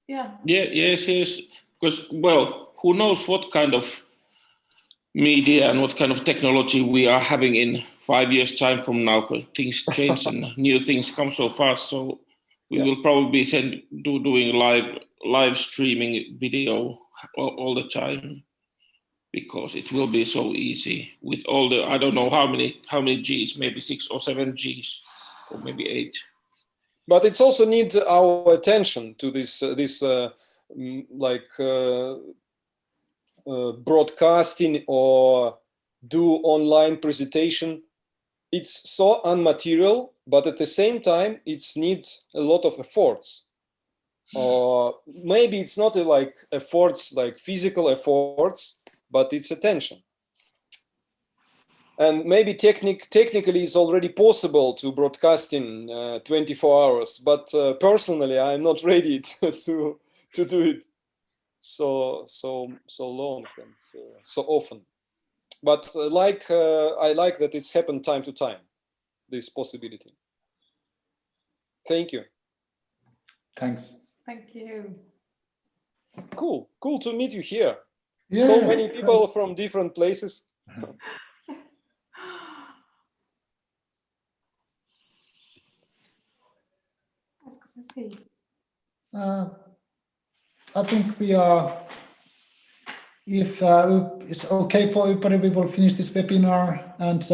Yeah. Yes. Because, well, who knows what kind of media and what kind of technology we are having in 5 years' time from now, because things change and new things come so fast. So we will probably be doing live streaming video all the time. because it will be so easy with all the, I don't know how many Gs, maybe 6 or 7 Gs, or maybe 8. But it's also need our attention to this broadcasting or do online presentation. It's so unmaterial, but at the same time, it needs a lot of efforts. Or maybe it's not like efforts, like physical efforts, but it's attention. And maybe technically it's already possible to broadcast in 24 hours, but personally, I'm not ready to do it so long and so often. But I like that it's happened time to time, this possibility. Thank you. Thanks. Thank you. Cool to meet you here. Yeah, so many people from different places. I think we are, if it's okay for everybody, we will finish this webinar, and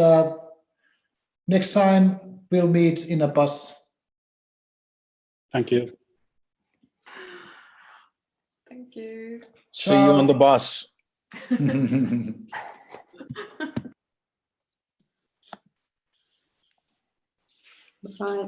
next time we'll meet in a bus. Thank you. Thank you. See you on the bus. Bye.